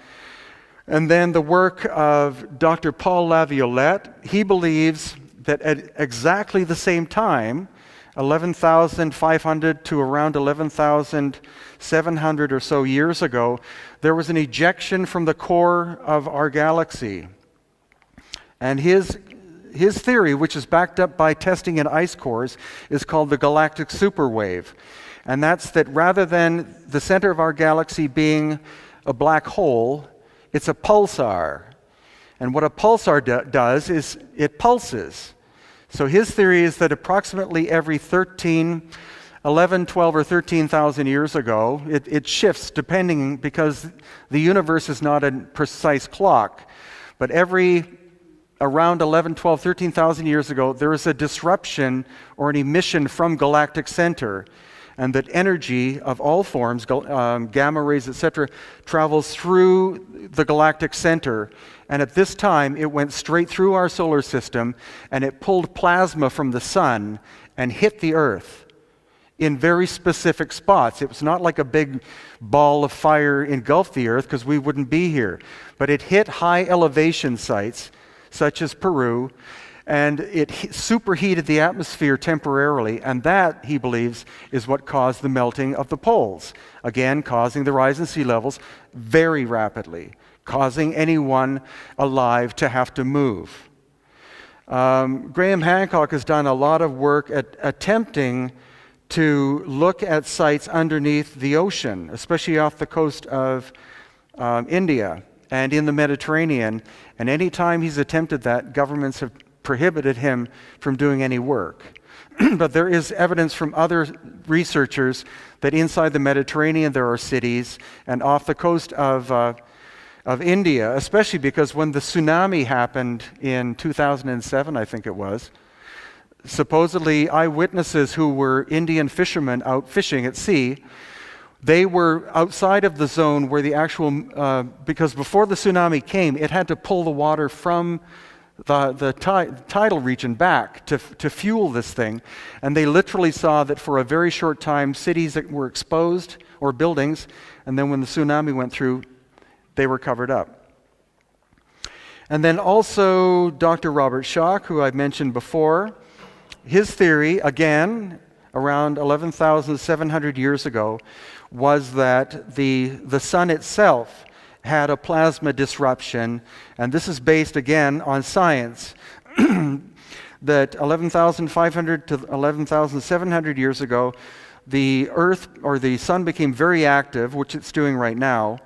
A: then the work of Dr. Paul Laviolette, he believes that at exactly the same time, 11,500 to around 11,700 or so years ago, there was an ejection from the core of our galaxy. And his theory, which is backed up by testing in ice cores, is called the galactic superwave. And that's that rather than the center of our galaxy being a black hole, it's a pulsar. And what a pulsar does is it pulses. So his theory is that approximately every 11, 12, or 13,000 years ago, it shifts depending, because the universe is not a precise clock. But around 11, 12, 13,000 years ago, there is a disruption or an emission from galactic center, and that energy of all forms, gamma rays, etc., travels through the galactic center. And at this time, it went straight through our solar system, and it pulled plasma from the sun and hit the Earth in very specific spots. It was not like a big ball of fire engulfed the Earth, because we wouldn't be here. But it hit high elevation sites, such as Peru, and it superheated the atmosphere temporarily, and that, he believes, is what caused the melting of the poles, again causing the rise in sea levels very rapidly, causing anyone alive to have to move. Graham Hancock has done a lot of work at attempting to look at sites underneath the ocean, especially off the coast of India and in the Mediterranean. And any time he's attempted that, governments have prohibited him from doing any work. But there is evidence from other researchers that inside the Mediterranean there are cities, and off the coast of India, especially because when the tsunami happened in 2007, I think it was, supposedly eyewitnesses who were Indian fishermen out fishing at sea, they were outside of the zone where the actual, because before the tsunami came, it had to pull the water from the tidal region back to fuel this thing. And they literally saw that for a very short time, cities that were exposed, or buildings, and then when the tsunami went through, they were covered up. And then also Dr. Robert Schoch, who I've mentioned before, his theory, again, around 11,700 years ago, was that the sun itself had a plasma disruption, and this is based again on science, that 11,500 to 11,700 years ago, the Earth or the sun became very active, which it's doing right now,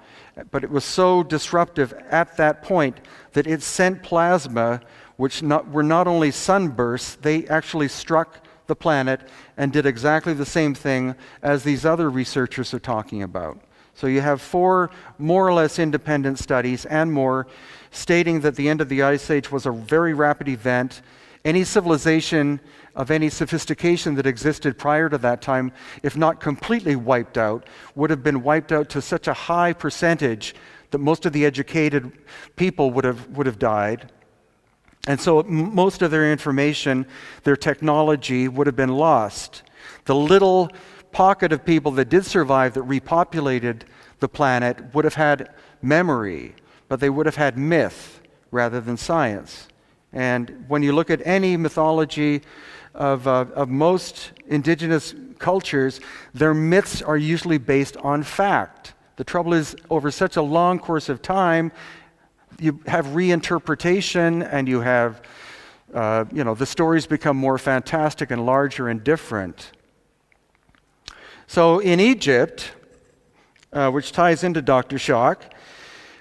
A: but it was so disruptive at that point that it sent plasma, which were not only sunbursts, they actually struck the planet and did exactly the same thing as these other researchers are talking about. So you have 4 more or less independent studies and more stating that the end of the Ice Age was a very rapid event. Any civilization of any sophistication that existed prior to that time, if not completely wiped out, would have been wiped out to such a high percentage that most of the educated people would have died. And so most of their information, their technology would have been lost. The little pocket of people that did survive that repopulated the planet would have had memory, but they would have had myth rather than science. And when you look at any mythology of most indigenous cultures, their myths are usually based on fact. The trouble is, over such a long course of time, you have reinterpretation, and you have, the stories become more fantastic and larger and different. So in Egypt, which ties into Dr. Schoch,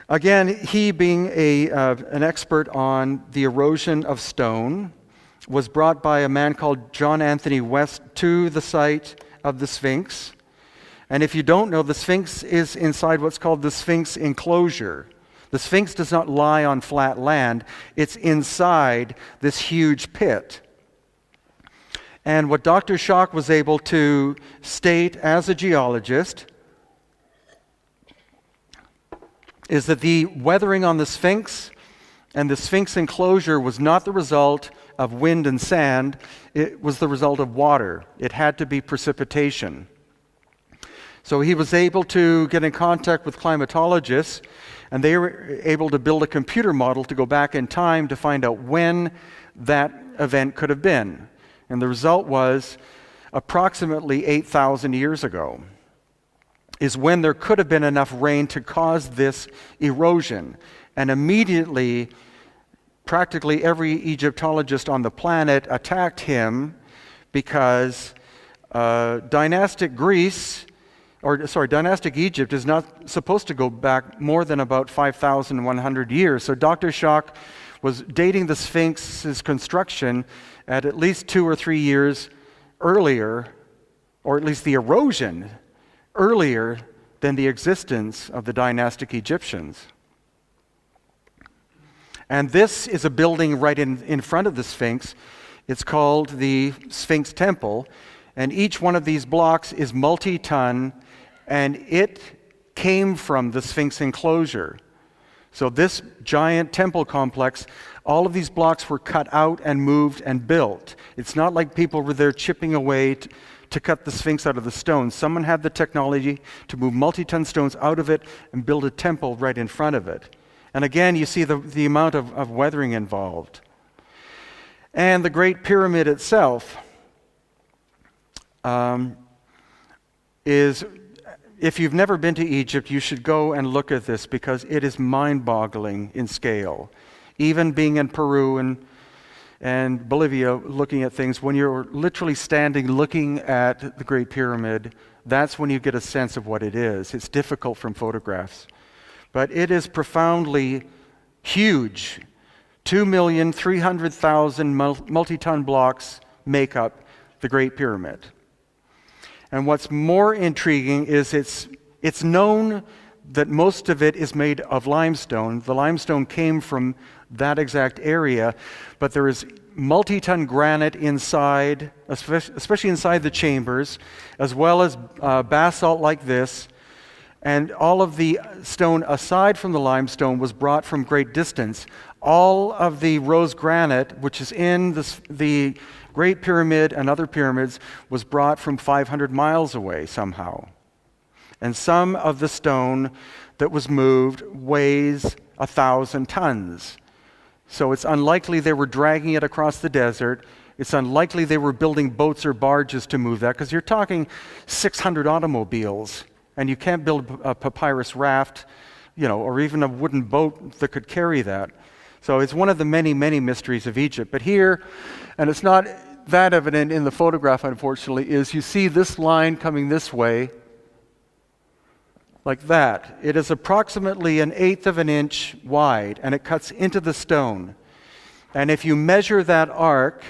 A: again, he being an expert on the erosion of stone, was brought by a man called John Anthony West to the site of the Sphinx. And if you don't know, the Sphinx is inside what's called the Sphinx enclosure. The Sphinx does not lie on flat land. It's inside this huge pit. And what Dr. Schoch was able to state as a geologist is that the weathering on the Sphinx and the Sphinx enclosure was not the result of wind and sand. It was the result of water. It had to be precipitation. So he was able to get in contact with climatologists, and they were able to build a computer model to go back in time to find out when that event could have been. And the result was approximately 8,000 years ago is when there could have been enough rain to cause this erosion. And immediately, practically every Egyptologist on the planet attacked him because dynastic Egypt is not supposed to go back more than about 5,100 years. So Dr. Schoch was dating the Sphinx's construction at least 2 or 3 years earlier, or at least the erosion earlier than the existence of the dynastic Egyptians. And this is a building right in front of the Sphinx. It's called the Sphinx Temple, and each one of these blocks is multi-ton, and it came from the Sphinx enclosure. So this giant temple complex, all of these blocks were cut out and moved and built. It's not like people were there chipping away to cut the Sphinx out of the stone. Someone had the technology to move multi-ton stones out of it and build a temple right in front of it. And again, you see the amount of weathering involved. And the Great Pyramid itself is, if you've never been to Egypt, you should go and look at this because it is mind-boggling in scale. Even being in Peru and Bolivia looking at things, when you're literally standing looking at the Great Pyramid, that's when you get a sense of what it is. It's difficult from photographs. But it is profoundly huge. 2,300,000 multi-ton blocks make up the Great Pyramid. And what's more intriguing is it's known that most of it is made of limestone. The limestone came from that exact area, but there is multi-ton granite inside, especially inside the chambers, as well as basalt like this. And all of the stone aside from the limestone was brought from great distance. All of the rose granite, which is in the Great Pyramid and other pyramids, was brought from 500 miles away somehow. And some of the stone that was moved weighs 1,000 tons. So it's unlikely they were dragging it across the desert. It's unlikely they were building boats or barges to move that, because you're talking 600 automobiles, and you can't build a papyrus raft, or even a wooden boat that could carry that. So it's one of the many, many mysteries of Egypt. But here, and it's not that evident in the photograph, unfortunately, is you see this line coming this way, like that. It is approximately 1/8 of an inch wide, and it cuts into the stone. And if you measure that arc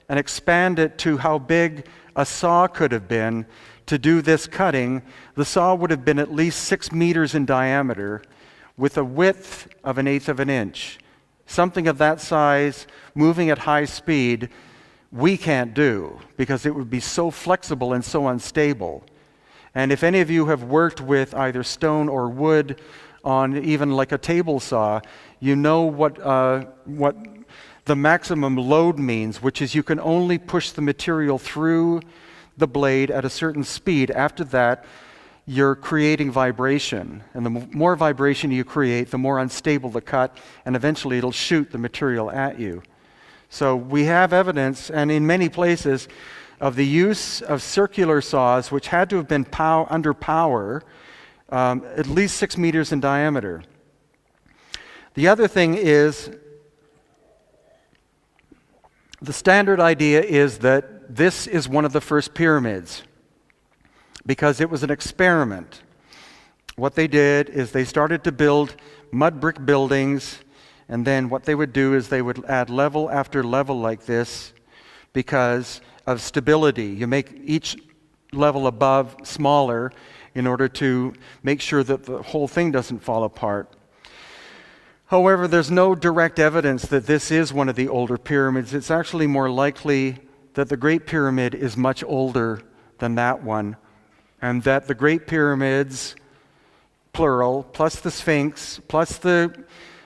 A: and expand it to how big a saw could have been to do this cutting, the saw would have been at least 6 meters in diameter with a width of 1/8 of an inch. Something of that size, moving at high speed, we can't do because it would be so flexible and so unstable. And if any of you have worked with either stone or wood on even like a table saw, you know what the maximum load means, which is you can only push the material through the blade at a certain speed. After that, you're creating vibration. And the more vibration you create, the more unstable the cut, and eventually it'll shoot the material at you. So we have evidence, and in many places, of the use of circular saws, which had to have been under power, at least 6 meters in diameter. The other thing is, the standard idea is that this is one of the first pyramids, because it was an experiment. What they did is they started to build mud brick buildings, and then what they would do is they would add level after level like this because of stability. You make each level above smaller in order to make sure that the whole thing doesn't fall apart. However, there's no direct evidence that this is one of the older pyramids. It's actually more likely that the Great Pyramid is much older than that one, and that the Great Pyramids, plural, plus the Sphinx, plus the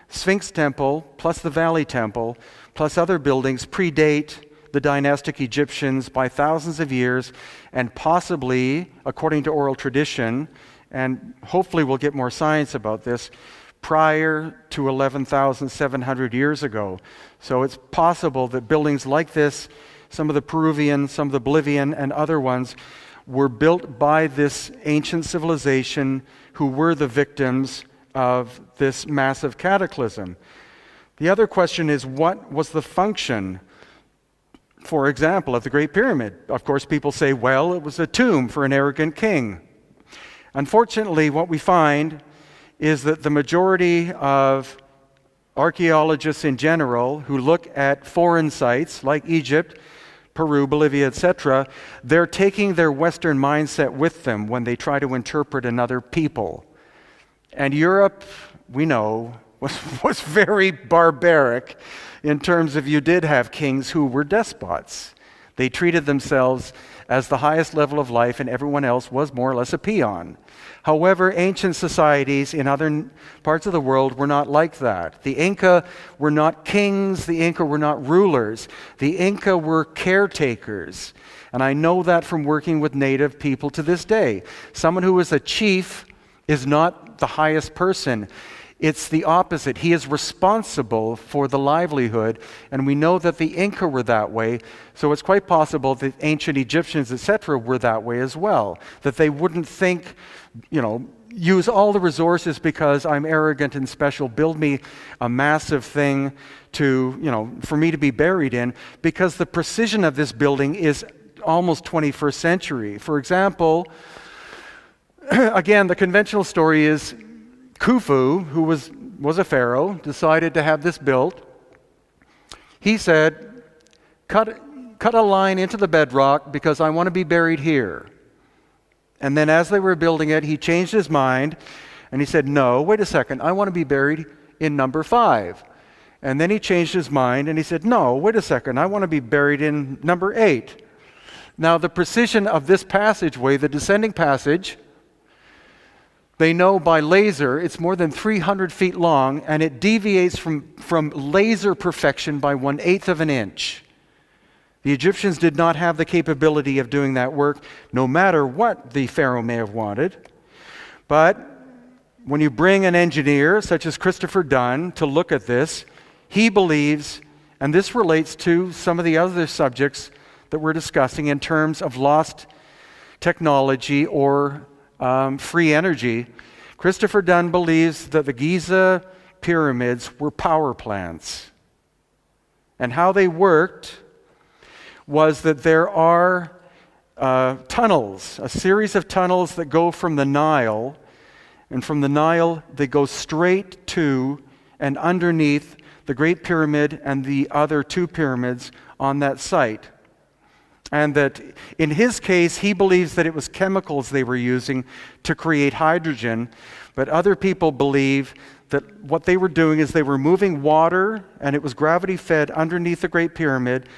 A: Sphinx Temple, plus the Valley Temple, plus other buildings predate the dynastic Egyptians by thousands of years, and possibly, according to oral tradition, and hopefully we'll get more science about this, prior to 11,700 years ago. So it's possible that buildings like this, some of the Peruvian, some of the Bolivian, and other ones, were built by this ancient civilization who were the victims of this massive cataclysm. The other question is, what was the function, for example, of the Great Pyramid? Of course, people say, well, it was a tomb for an arrogant king. Unfortunately, what we find is that the majority of archaeologists in general who look at foreign sites like Egypt, Peru, Bolivia, etc., they're taking their Western mindset with them when they try to interpret another people. And Europe, we know, was very barbaric in terms of you did have kings who were despots. They treated themselves as the highest level of life, and everyone else was more or less a peon. However, ancient societies in other parts of the world were not like that. The Inca were not kings. The Inca were not rulers. The Inca were caretakers. And I know that from working with native people to this day. Someone who is a chief is not the highest person. It's the opposite. He is responsible for the livelihood, and we know that the Inca were that way, so it's quite possible that ancient Egyptians, etc., were that way as well, that they wouldn't think, use all the resources because I'm arrogant and special, build me a massive thing for me to be buried in, because the precision of this building is almost 21st century. For example, again, the conventional story is Khufu, who was a pharaoh, decided to have this built. He said, cut a line into the bedrock because I want to be buried here. And then as they were building it, he changed his mind and he said, no, wait a second, I want to be buried in number 5. And then he changed his mind and he said, no, wait a second, I want to be buried in number 8. Now the precision of this passageway, the descending passage, they know by laser it's more than 300 feet long, and it deviates from laser perfection by 1/8 of an inch. The Egyptians did not have the capability of doing that work, no matter what the Pharaoh may have wanted. But when you bring an engineer such as Christopher Dunn to look at this, he believes, and this relates to some of the other subjects that we're discussing in terms of lost technology or free energy. Christopher Dunn believes that the Giza pyramids were power plants. And how they worked was that there are tunnels, a series of tunnels that go from the Nile, and from the Nile they go straight to and underneath the Great Pyramid and the other 2 pyramids on that site. And that in his case, he believes that it was chemicals they were using to create hydrogen, but other people believe that what they were doing is they were moving water, and it was gravity fed underneath the Great Pyramid,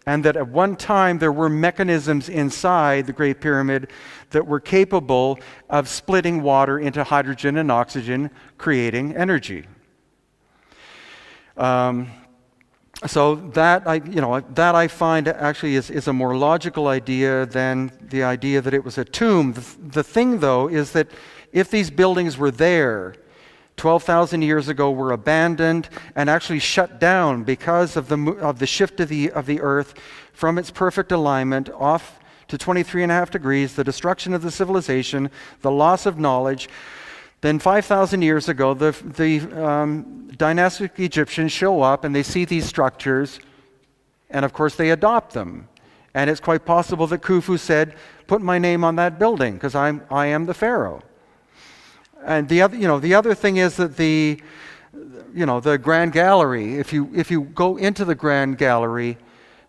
A: and that at one time there were mechanisms inside the Great Pyramid that were capable of splitting water into hydrogen and oxygen, creating energy. So that I find actually is a more logical idea than the idea that it was a tomb. The thing, though, is that if these buildings were there 12,000 years ago, were abandoned and actually shut down because of the shift of the Earth from its perfect alignment off to 23.5 degrees, the destruction of the civilization, the loss of knowledge, then 5,000 years ago, the dynastic Egyptians show up and they see these structures, and of course they adopt them. And it's quite possible that Khufu said, "Put my name on that building because I am the pharaoh." And the other thing is that the Grand Gallery. If you go into the Grand Gallery,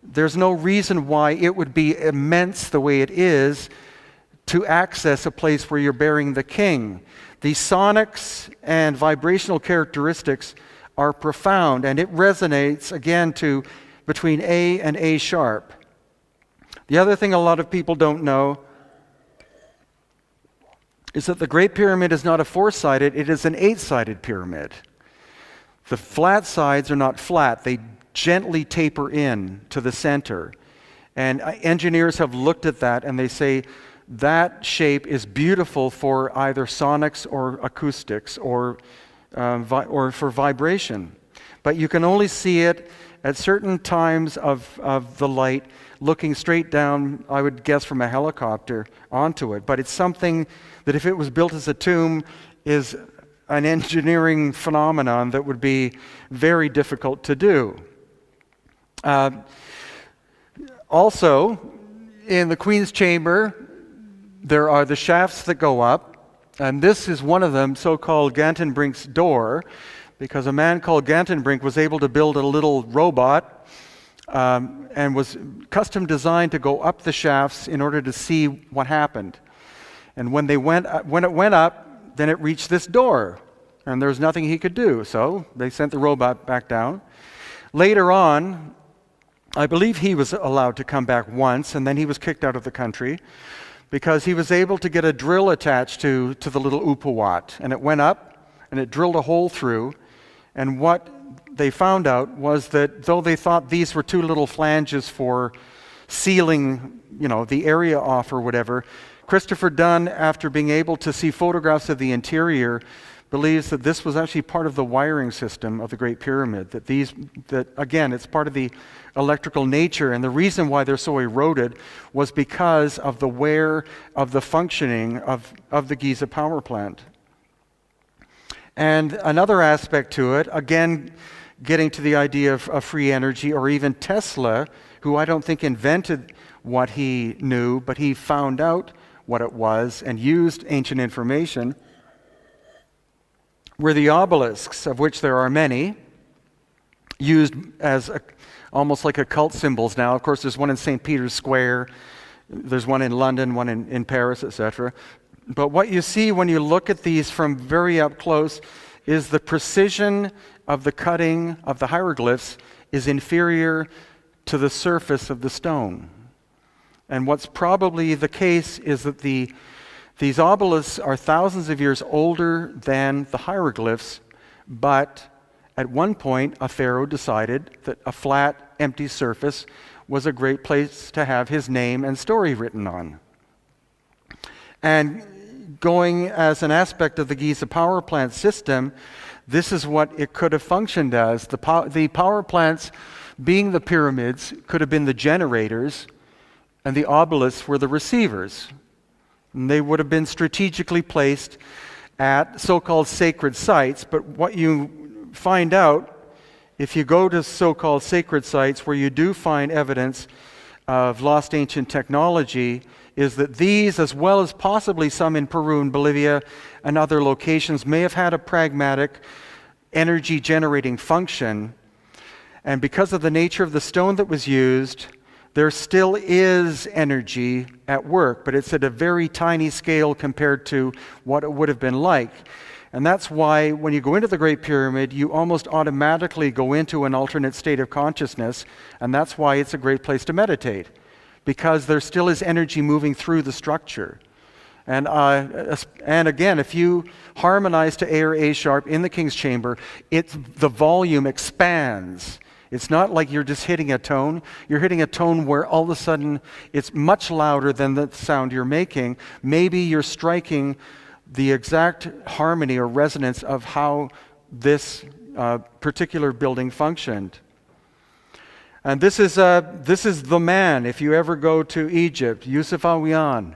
A: there's no reason why it would be immense the way it is to access a place where you're burying the king. The sonics and vibrational characteristics are profound, and it resonates again to between A and A sharp. The other thing a lot of people don't know is that the Great Pyramid is not a 4-sided, it is an 8-sided pyramid. The flat sides are not flat, they gently taper in to the center. And engineers have looked at that and they say that shape is beautiful for either sonics or acoustics or for vibration. But you can only see it at certain times of the light, looking straight down, I would guess, from a helicopter onto it. But it's something that if it was built as a tomb is an engineering phenomenon that would be very difficult to do. Also, in the Queen's Chamber, there are the shafts that go up, and this is one of them, so-called Gantenbrink's door, because a man called Gantenbrink was able to build a little robot and was custom designed to go up the shafts in order to see what happened. And when it went up, then it reached this door, and there was nothing he could do, so they sent the robot back down. Later on, I believe he was allowed to come back once, and then he was kicked out of the country because he was able to get a drill attached to the little upawat, and it went up, and it drilled a hole through, and what they found out was that though they thought these were 2 little flanges for sealing, the area off or whatever, Christopher Dunn, after being able to see photographs of the interior, believes that this was actually part of the wiring system of the Great Pyramid, that again, it's part of the electrical nature, and the reason why they're so eroded was because of the wear of the functioning of the Giza power plant. And another aspect to it, again, getting to the idea of free energy, or even Tesla, who I don't think invented what he knew, but he found out what it was and used ancient information, were the obelisks, of which there are many, used as almost like occult symbols now. Of course, there's one in St. Peter's Square, there's one in London, one in Paris, etc. But what you see when you look at these from very up close is the precision of the cutting of the hieroglyphs is inferior to the surface of the stone. And what's probably the case is that these obelisks are thousands of years older than the hieroglyphs, but at one point a pharaoh decided that a flat, empty surface was a great place to have his name and story written on. And going as an aspect of the Giza power plant system, this is what it could have functioned as. The power plants, being the pyramids, could have been the generators, and the obelisks were the receivers. And they would have been strategically placed at so-called sacred sites. But what you find out, if you go to so-called sacred sites where you do find evidence of lost ancient technology, is that these, as well as possibly some in Peru and Bolivia and other locations, may have had a pragmatic energy generating function. And because of the nature of the stone that was used, there still is energy at work, but it's at a very tiny scale compared to what it would have been like. And that's why when you go into the Great Pyramid, you almost automatically go into an alternate state of consciousness, and that's why it's a great place to meditate, because there still is energy moving through the structure. And again, if you harmonize to A or A sharp in the King's Chamber, the volume expands. It's not like you're just hitting a tone. You're hitting a tone where all of a sudden it's much louder than the sound you're making. Maybe you're striking the exact harmony or resonance of how this particular building functioned. And this is the man, if you ever go to Egypt, Yusuf Awiyan.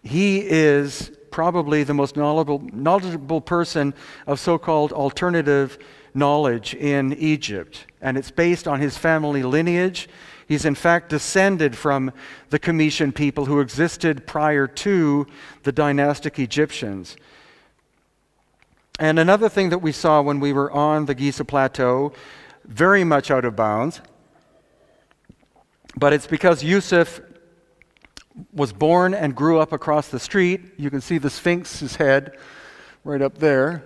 A: He is probably the most knowledgeable person of so-called alternative knowledge in Egypt. And it's based on his family lineage. He's in fact descended from the Comitian people who existed prior to the dynastic Egyptians. And another thing that we saw when we were on the Giza Plateau, very much out of bounds, but it's because Yusuf was born and grew up across the street. You can see the Sphinx's head right up there.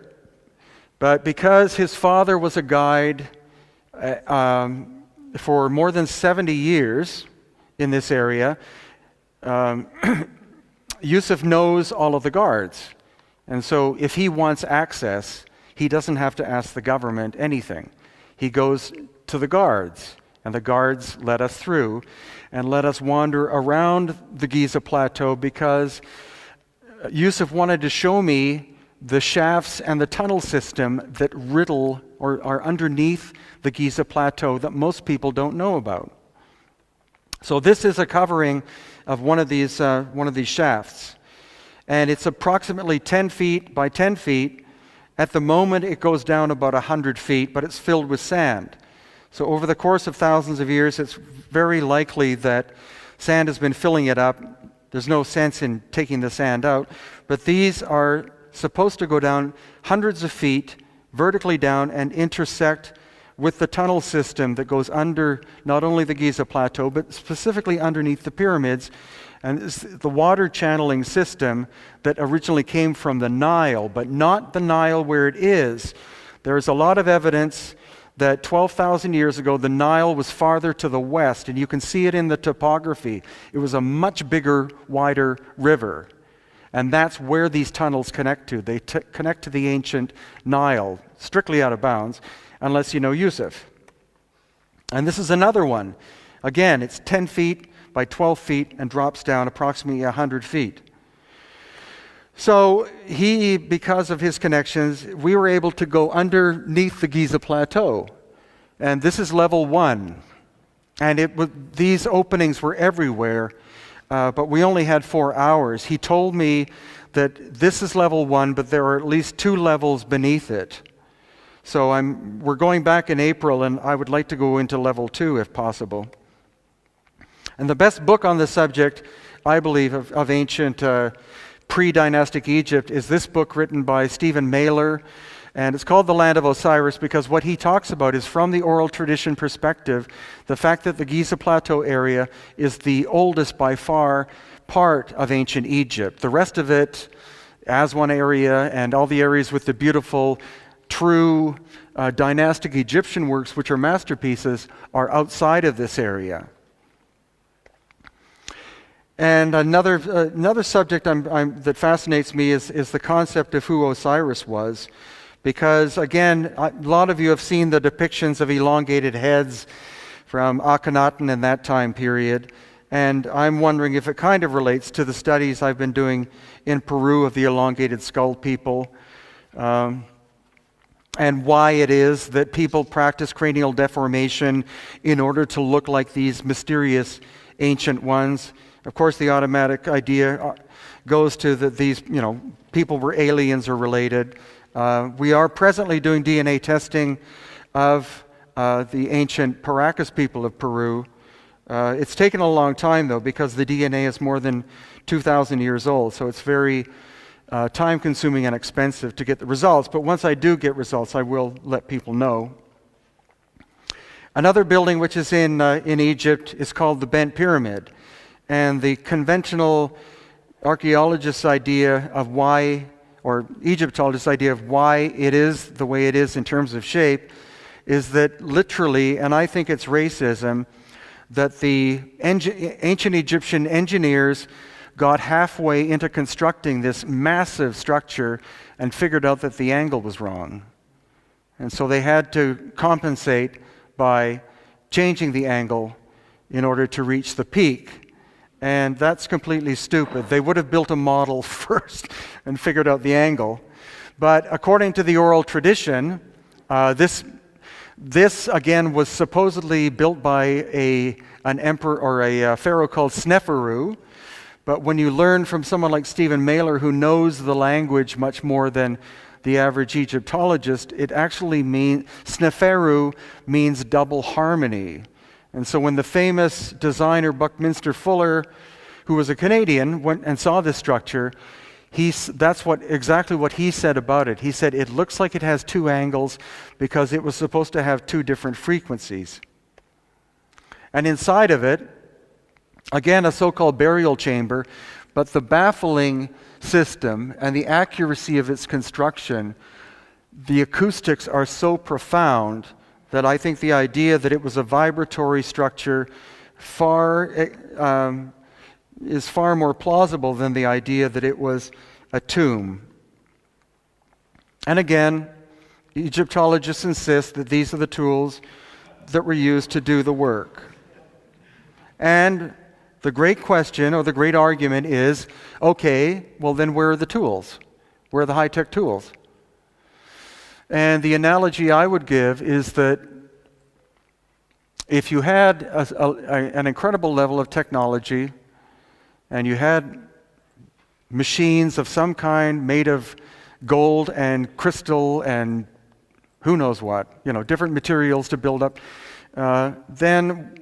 A: But because his father was a guide for more than 70 years in this area, Yusuf knows all of the guards. And so if he wants access, he doesn't have to ask the government anything. He goes to the guards, and the guards let us through and let us wander around the Giza Plateau, because Yusuf wanted to show me the shafts and the tunnel system that riddle or are underneath the Giza Plateau that most people don't know about. So this is a covering of one of these shafts, and it's approximately 10 feet by 10 feet. At the moment, it goes down about 100 feet, but it's filled with sand. So over the course of thousands of years, it's very likely that sand has been filling it up. There's no sense in taking the sand out, but these are supposed to go down hundreds of feet, vertically down, and intersect with the tunnel system that goes under not only the Giza Plateau, but specifically underneath the pyramids. And it's the water channeling system that originally came from the Nile, but not the Nile where it is. There is a lot of evidence that 12,000 years ago, the Nile was farther to the west, and you can see it in the topography. It was a much bigger, wider river. And that's where these tunnels connect to. They connect to the ancient Nile, strictly out of bounds, unless you know Yusuf. And this is another one. Again, it's 10 feet by 12 feet and drops down approximately 100 feet. So because of his connections, we were able to go underneath the Giza Plateau. And this is level 1. And these openings were everywhere. But we only had 4 hours. He told me that this is level 1, but there are at least 2 levels beneath it. So we're going back in April, and I would like to go into level 2 if possible. And the best book on the subject, I believe, of ancient pre-dynastic Egypt is this book written by Stephen Mailer, and it's called The Land of Osiris because what he talks about is from the oral tradition perspective, the fact that the Giza Plateau area is the oldest by far part of ancient Egypt. The rest of it, Aswan area and all the areas with the beautiful, true dynastic Egyptian works, which are masterpieces, are outside of this area. And another subject that fascinates me is the concept of who Osiris was. Because, again, a lot of you have seen the depictions of elongated heads from Akhenaten in that time period. And I'm wondering if it kind of relates to the studies I've been doing in Peru of the elongated skull people. And why it is that people practice cranial deformation in order to look like these mysterious ancient ones. Of course, the automatic idea goes to that these, people were aliens or related. We are presently doing DNA testing of the ancient Paracas people of Peru. It's taken a long time, though, because the DNA is more than 2,000 years old, so it's very time-consuming and expensive to get the results. But once I do get results, I will let people know. Another building which is in Egypt is called the Bent Pyramid. And the conventional archaeologist's idea of why, or Egyptologist's idea of why it is the way it is in terms of shape, is that literally, and I think it's racism, that the ancient Egyptian engineers got halfway into constructing this massive structure and figured out that the angle was wrong. And so they had to compensate by changing the angle in order to reach the peak. And that's completely stupid. They would have built a model first and figured out the angle. But according to the oral tradition, this again was supposedly built by an emperor or a pharaoh called Sneferu. But when you learn from someone like Stephen Mailer, who knows the language much more than the average Egyptologist, it actually means, Sneferu means double harmony. And so when the famous designer Buckminster Fuller, who was a Canadian, went and saw this structure, that's exactly what he said about it. He said it looks like it has 2 angles because it was supposed to have 2 different frequencies. And inside of it, again, a so-called burial chamber, but the baffling system and the accuracy of its construction, the acoustics are so profound that I think the idea that it was a vibratory structure is far more plausible than the idea that it was a tomb. And again, Egyptologists insist that these are the tools that were used to do the work. And the great question or the great argument is, okay, well then where are the tools? Where are the high-tech tools? And the analogy I would give is that if you had an incredible level of technology and you had machines of some kind made of gold and crystal and who knows what, different materials to build up, then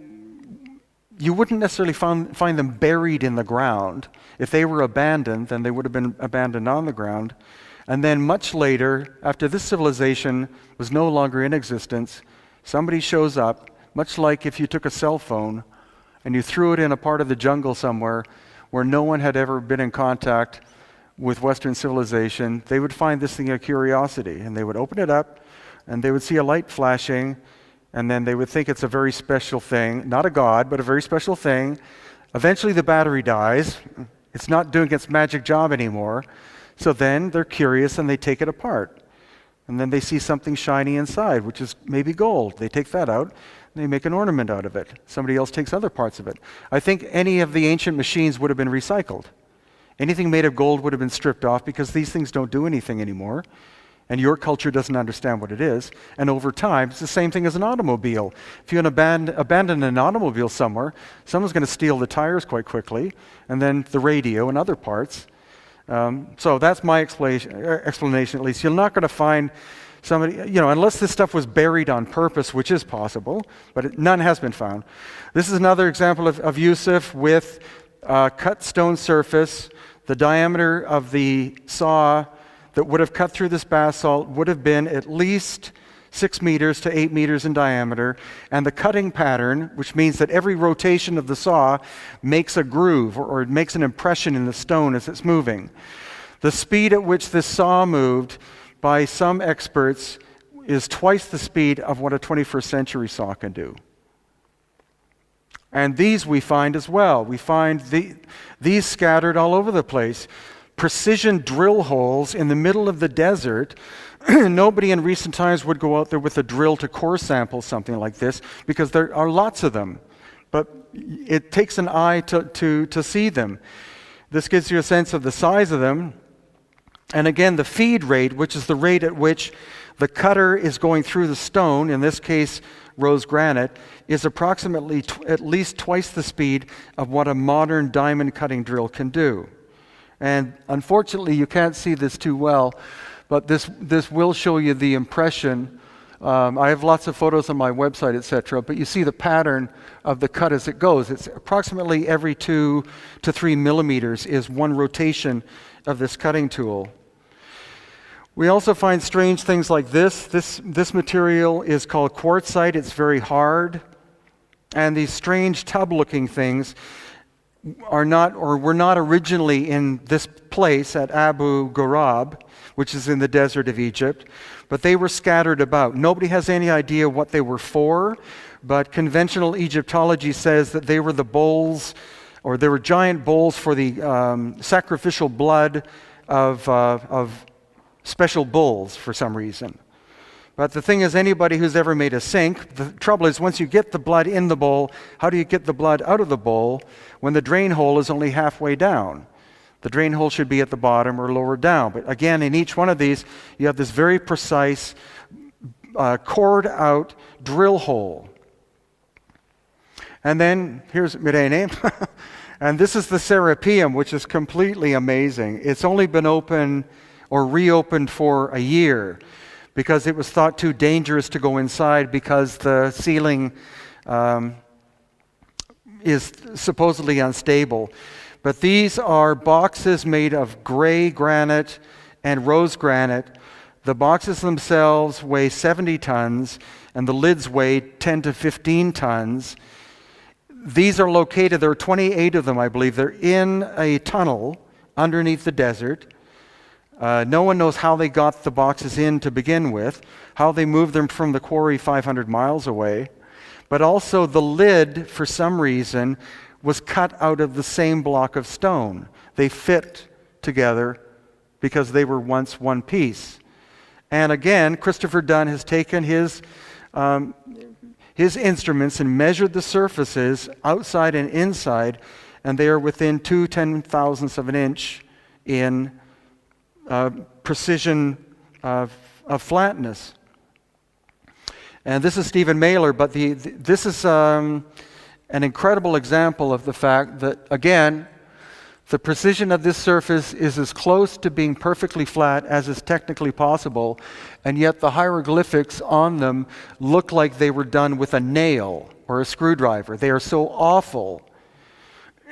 A: you wouldn't necessarily find them buried in the ground. If they were abandoned, then they would have been abandoned on the ground. And then much later, after this civilization was no longer in existence, somebody shows up, much like if you took a cell phone and you threw it in a part of the jungle somewhere where no one had ever been in contact with Western civilization, they would find this thing a curiosity. And they would open it up, and they would see a light flashing, and then they would think it's a very special thing. Not a god, but a very special thing. Eventually the battery dies. It's not doing its magic job anymore. So then they're curious and they take it apart. And then they see something shiny inside, which is maybe gold. They take that out and they make an ornament out of it. Somebody else takes other parts of it. I think any of the ancient machines would have been recycled. Anything made of gold would have been stripped off because these things don't do anything anymore. And your culture doesn't understand what it is. And over time, it's the same thing as an automobile. If you abandon an automobile somewhere, someone's going to steal the tires quite quickly, and then the radio and other parts. So that's my explanation, at least. You're not going to find somebody, unless this stuff was buried on purpose, which is possible, but none has been found. This is another example of Yusuf with cut stone surface. The diameter of the saw that would have cut through this basalt would have been at least 6 meters to 8 meters in diameter, and the cutting pattern, which means that every rotation of the saw makes a groove or it makes an impression in the stone as it's moving. The speed at which this saw moved, by some experts, is twice the speed of what a 21st century saw can do. And these we find as well. We find these scattered all over the place. Precision drill holes in the middle of the desert. Nobody in recent times would go out there with a drill to core sample something like this, because there are lots of them. But it takes an eye to see them. This gives you a sense of the size of them. And again, the feed rate, which is the rate at which the cutter is going through the stone, in this case rose granite, is approximately at least twice the speed of what a modern diamond cutting drill can do. And unfortunately, you can't see this too well, but this will show you the impression. I have lots of photos on my website, etc., but you see the pattern of the cut as it goes. It's approximately every 2 to 3 millimeters is one rotation of this cutting tool. We also find strange things like this. This material is called quartzite. It's very hard. And these strange tub-looking things were not originally in this place at Abu Ghurab, which is in the desert of Egypt, but they were scattered about. Nobody has any idea what they were for, but conventional Egyptology says that they were the bowls, or they were giant bowls for the sacrificial blood of special bulls for some reason. But the thing is, anybody who's ever made a sink, the trouble is once you get the blood in the bowl, how do you get the blood out of the bowl when the drain hole is only halfway down? The drain hole should be at the bottom or lower down. But again, in each one of these, you have this very precise, cored out drill hole. And then here's Mirene. And this is the Serapeum, which is completely amazing. It's only been open or reopened for a year because it was thought too dangerous to go inside because the ceiling is supposedly unstable. But these are boxes made of gray granite and rose granite. The boxes themselves weigh 70 tons, and the lids weigh 10 to 15 tons. These are located, there are 28 of them, I believe. They're in a tunnel underneath the desert. No one knows how they got the boxes in to begin with, how they moved them from the quarry 500 miles away. But also the lid, for some reason, was cut out of the same block of stone. They fit together because they were once one piece. And again, Christopher Dunn has taken his instruments and measured the surfaces outside and inside, and they are within 2 10,000ths of an inch in precision of flatness. And this is Stephen Mailer, but this is an incredible example of the fact that, again, the precision of this surface is as close to being perfectly flat as is technically possible, and yet the hieroglyphics on them look like they were done with a nail or a screwdriver. They are so awful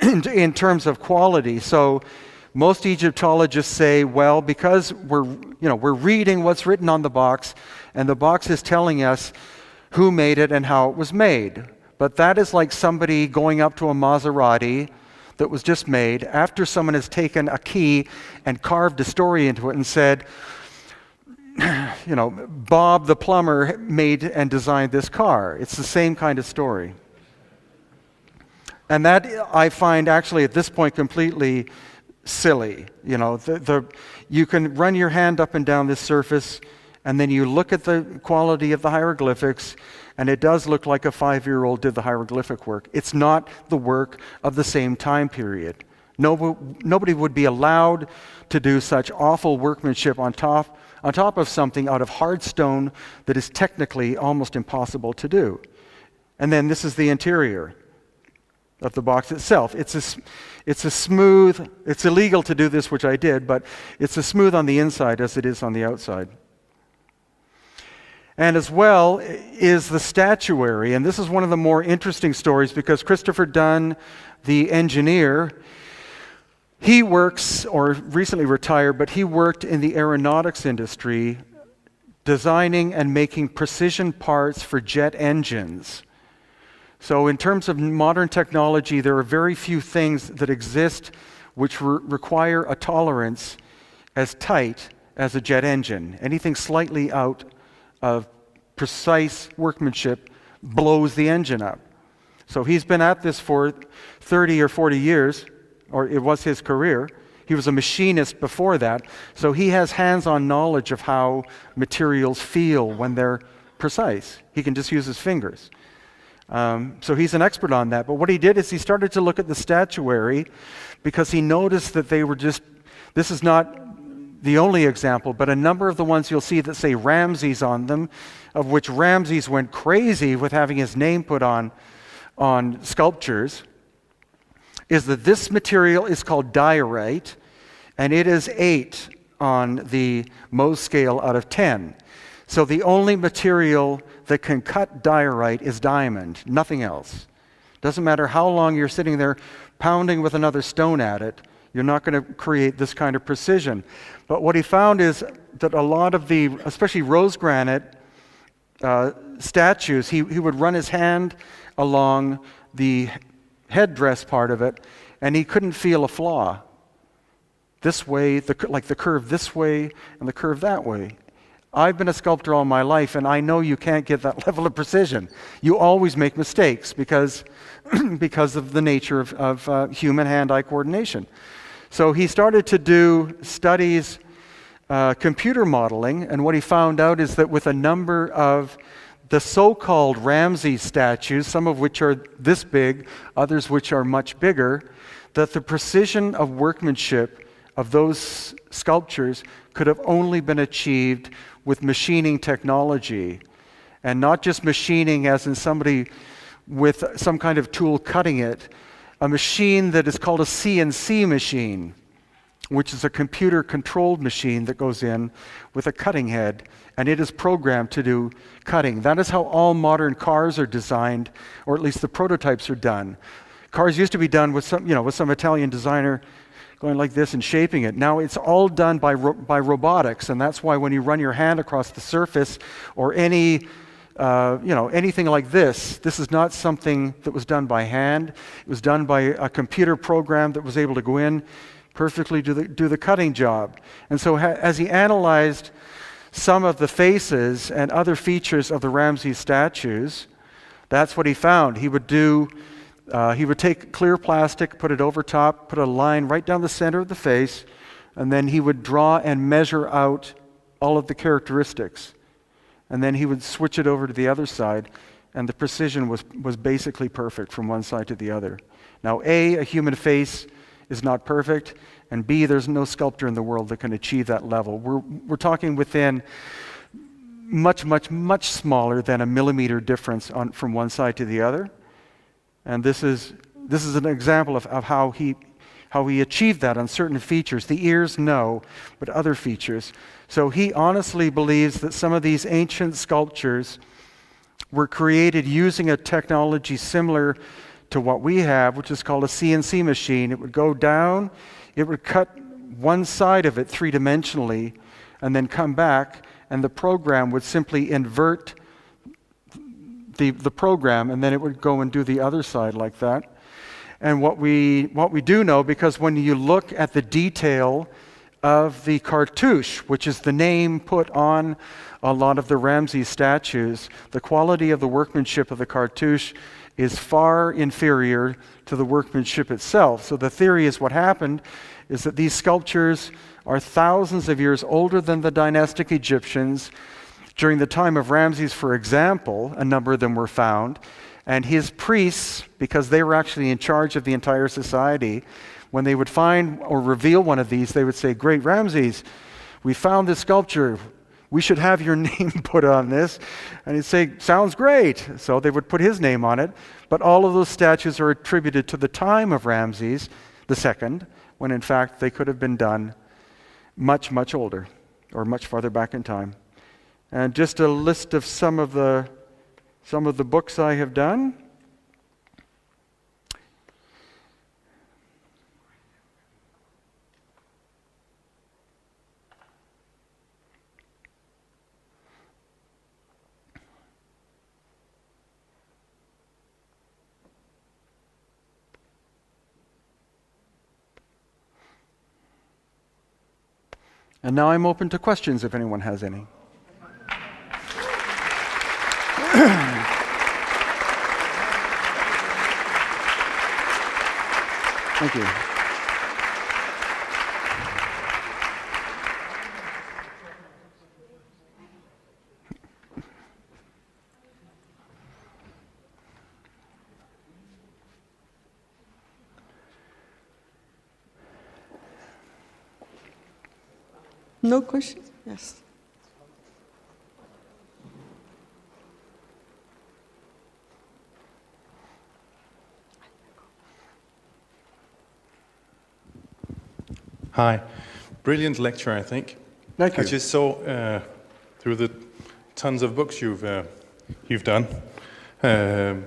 A: in terms of quality. So most Egyptologists say, well, because we're reading what's written on the box, and the box is telling us who made it and how it was made. But that is like somebody going up to a Maserati that was just made after someone has taken a key and carved a story into it and said, Bob the plumber made and designed this car. It's the same kind of story. And that I find actually at this point completely silly. You can run your hand up and down this surface, and then you look at the quality of the hieroglyphics, and it does look like a 5-year-old did the hieroglyphic work. It's not the work of the same time period. Nobody would be allowed to do such awful workmanship on top of something out of hard stone that is technically almost impossible to do. And then this is the interior. of the box itself. It's illegal to do this, which I did, but it's as smooth on the inside as it is on the outside. And as well is the statuary, and this is one of the more interesting stories because Christopher Dunn, the engineer, he works, or recently retired, but he worked in the aeronautics industry designing and making precision parts for jet engines. So in terms of modern technology, there are very few things that exist which require a tolerance as tight as a jet engine. Anything slightly out of precise workmanship blows the engine up. So he's been at this for 30 or 40 years, or it was his career. He was a machinist before that, so he has hands-on knowledge of how materials feel when they're precise. He can just use his fingers. So he's an expert on that. But what he did is he started to look at the statuary because he noticed that they were just, this is not the only example, but a number of the ones you'll see that say Ramses on them, of which Ramses went crazy with having his name put on sculptures, is that this material is called diorite, and it is 8 on the Mohs scale out of 10. So the only material that can cut diorite is diamond, nothing else. Doesn't matter how long you're sitting there pounding with another stone at it, you're not going to create this kind of precision. But what he found is that a lot of the, especially rose granite statues, he would run his hand along the headdress part of it, and he couldn't feel a flaw. This way, like the curve this way and the curve that way. I've been a sculptor all my life, and I know you can't get that level of precision. You always make mistakes because of the nature of human hand-eye coordination. So he started to do studies, computer modeling, and what he found out is that with a number of the so-called Ramses statues, some of which are this big, others which are much bigger, that the precision of workmanship of those sculptures could have only been achieved with machining technology. And not just machining as in somebody with some kind of tool cutting it, a machine that is called a CNC machine, which is a computer-controlled machine that goes in with a cutting head, and it is programmed to do cutting. That is how all modern cars are designed, or at least the prototypes are done. Cars used to be done with some Italian designer going like this and shaping it. Now it's all done by robotics, and that's why when you run your hand across the surface or anything like this is not something that was done by hand. It was done by a computer program that was able to go in perfectly do the cutting job. And so as he analyzed some of the faces and other features of the Ramses statues, that's what he found. He would take clear plastic, put it over top, put a line right down the center of the face, and then he would draw and measure out all of the characteristics. And then he would switch it over to the other side, and the precision was basically perfect from one side to the other. Now, A human face is not perfect, and B, there's no sculptor in the world that can achieve that level. We're talking within much, much, much smaller than a millimeter difference from one side to the other. And this is an example of how he achieved that on certain features. The ears, no, but other features. So he honestly believes that some of these ancient sculptures were created using a technology similar to what we have, which is called a CNC machine. It would go down, it would cut one side of it three-dimensionally, and then come back, and the program would simply invert the program, and then it would go and do the other side like that. And what we do know, because when you look at the detail of the cartouche, which is the name put on a lot of the Ramses statues, the quality of the workmanship of the cartouche is far inferior to the workmanship itself. So the theory is what happened is that these sculptures are thousands of years older than the dynastic Egyptians. During the time of Ramses, for example, a number of them were found, and his priests, because they were actually in charge of the entire society, when they would find or reveal one of these, they would say, "Great Ramses, we found this sculpture. We should have your name put on this. And he'd say, sounds great. So they would put his name on it. But all of those statues are attributed to the time of Ramses II, when in fact they could have been done much, much older or much farther back in time. And just a list of some of the books I have done. And now I'm open to questions if anyone has any. Thank you.
B: No questions? Yes.
C: Hi. Brilliant lecture, I think.
A: Thank you.
C: I just saw through the tons of books you've done. The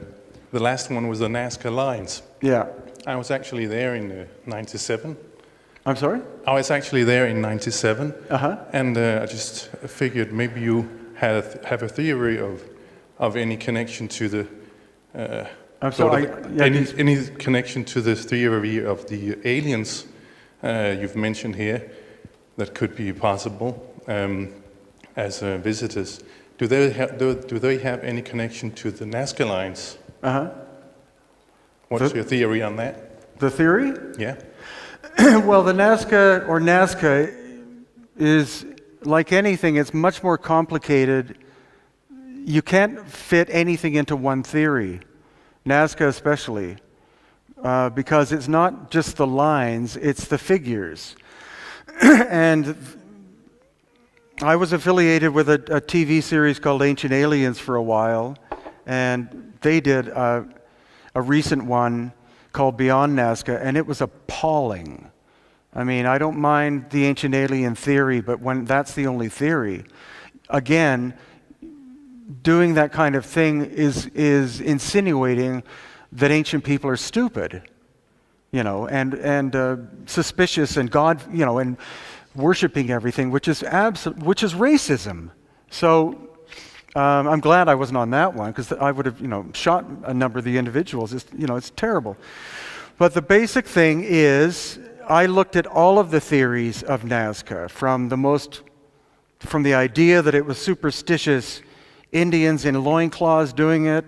C: last one was the Nazca Lines.
A: Yeah.
C: I was actually there in '97.
A: I'm sorry?
C: I was actually there in '97,
A: Uh-huh.
C: and I just figured maybe you have a theory of any connection to the
A: I'm sorry.
C: any connection to the theory of the aliens you've mentioned here that could be possible as visitors. Do they have any connection to the Nazca Lines?
A: Uh-huh.
C: What's your theory on that?
A: The theory?
C: Yeah.
A: Well, the Nazca is like anything, it's much more complicated. You can't fit anything into one theory, Nazca especially, because it's not just the lines, it's the figures. And I was affiliated with a TV series called Ancient Aliens for a while, and they did a recent one called Beyond Nazca, and it was appalling. I mean, I don't mind the ancient alien theory, but when that's the only theory, again, doing that kind of thing is insinuating that ancient people are stupid, and suspicious and and worshiping everything, which is racism. So I'm glad I wasn't on that one, because I would have, shot a number of the individuals. It's terrible. But the basic thing is, I looked at all of the theories of Nazca, from the idea that it was superstitious Indians in loincloths doing it,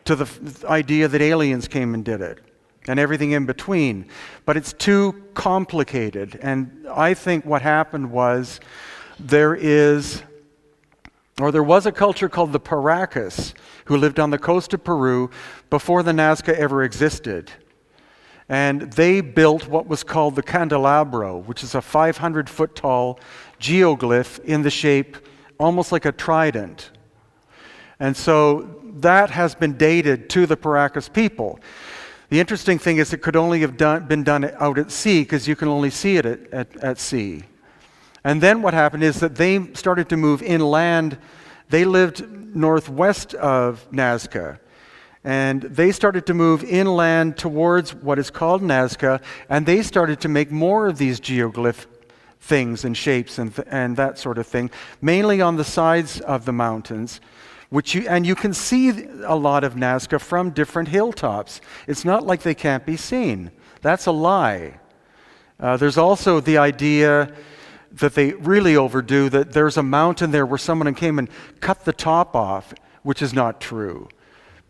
A: to the idea that aliens came and did it, and everything in between. But it's too complicated. And I think what happened was there was a culture called the Paracas who lived on the coast of Peru before the Nazca ever existed. And they built what was called the candelabro, which is a 500-foot tall geoglyph in the shape almost like a trident. And so that has been dated to the Paracas people. The interesting thing is it could only have been done out at sea, because you can only see it at sea. And then what happened is that they started to move inland. They lived northwest of Nazca. And they started to move inland towards what is called Nazca, and they started to make more of these geoglyph things and shapes and that sort of thing, mainly on the sides of the mountains, and you can see a lot of Nazca from different hilltops. It's not like they can't be seen. That's a lie. There's also the idea that they really overdo, that there's a mountain there where someone came and cut the top off, which is not true.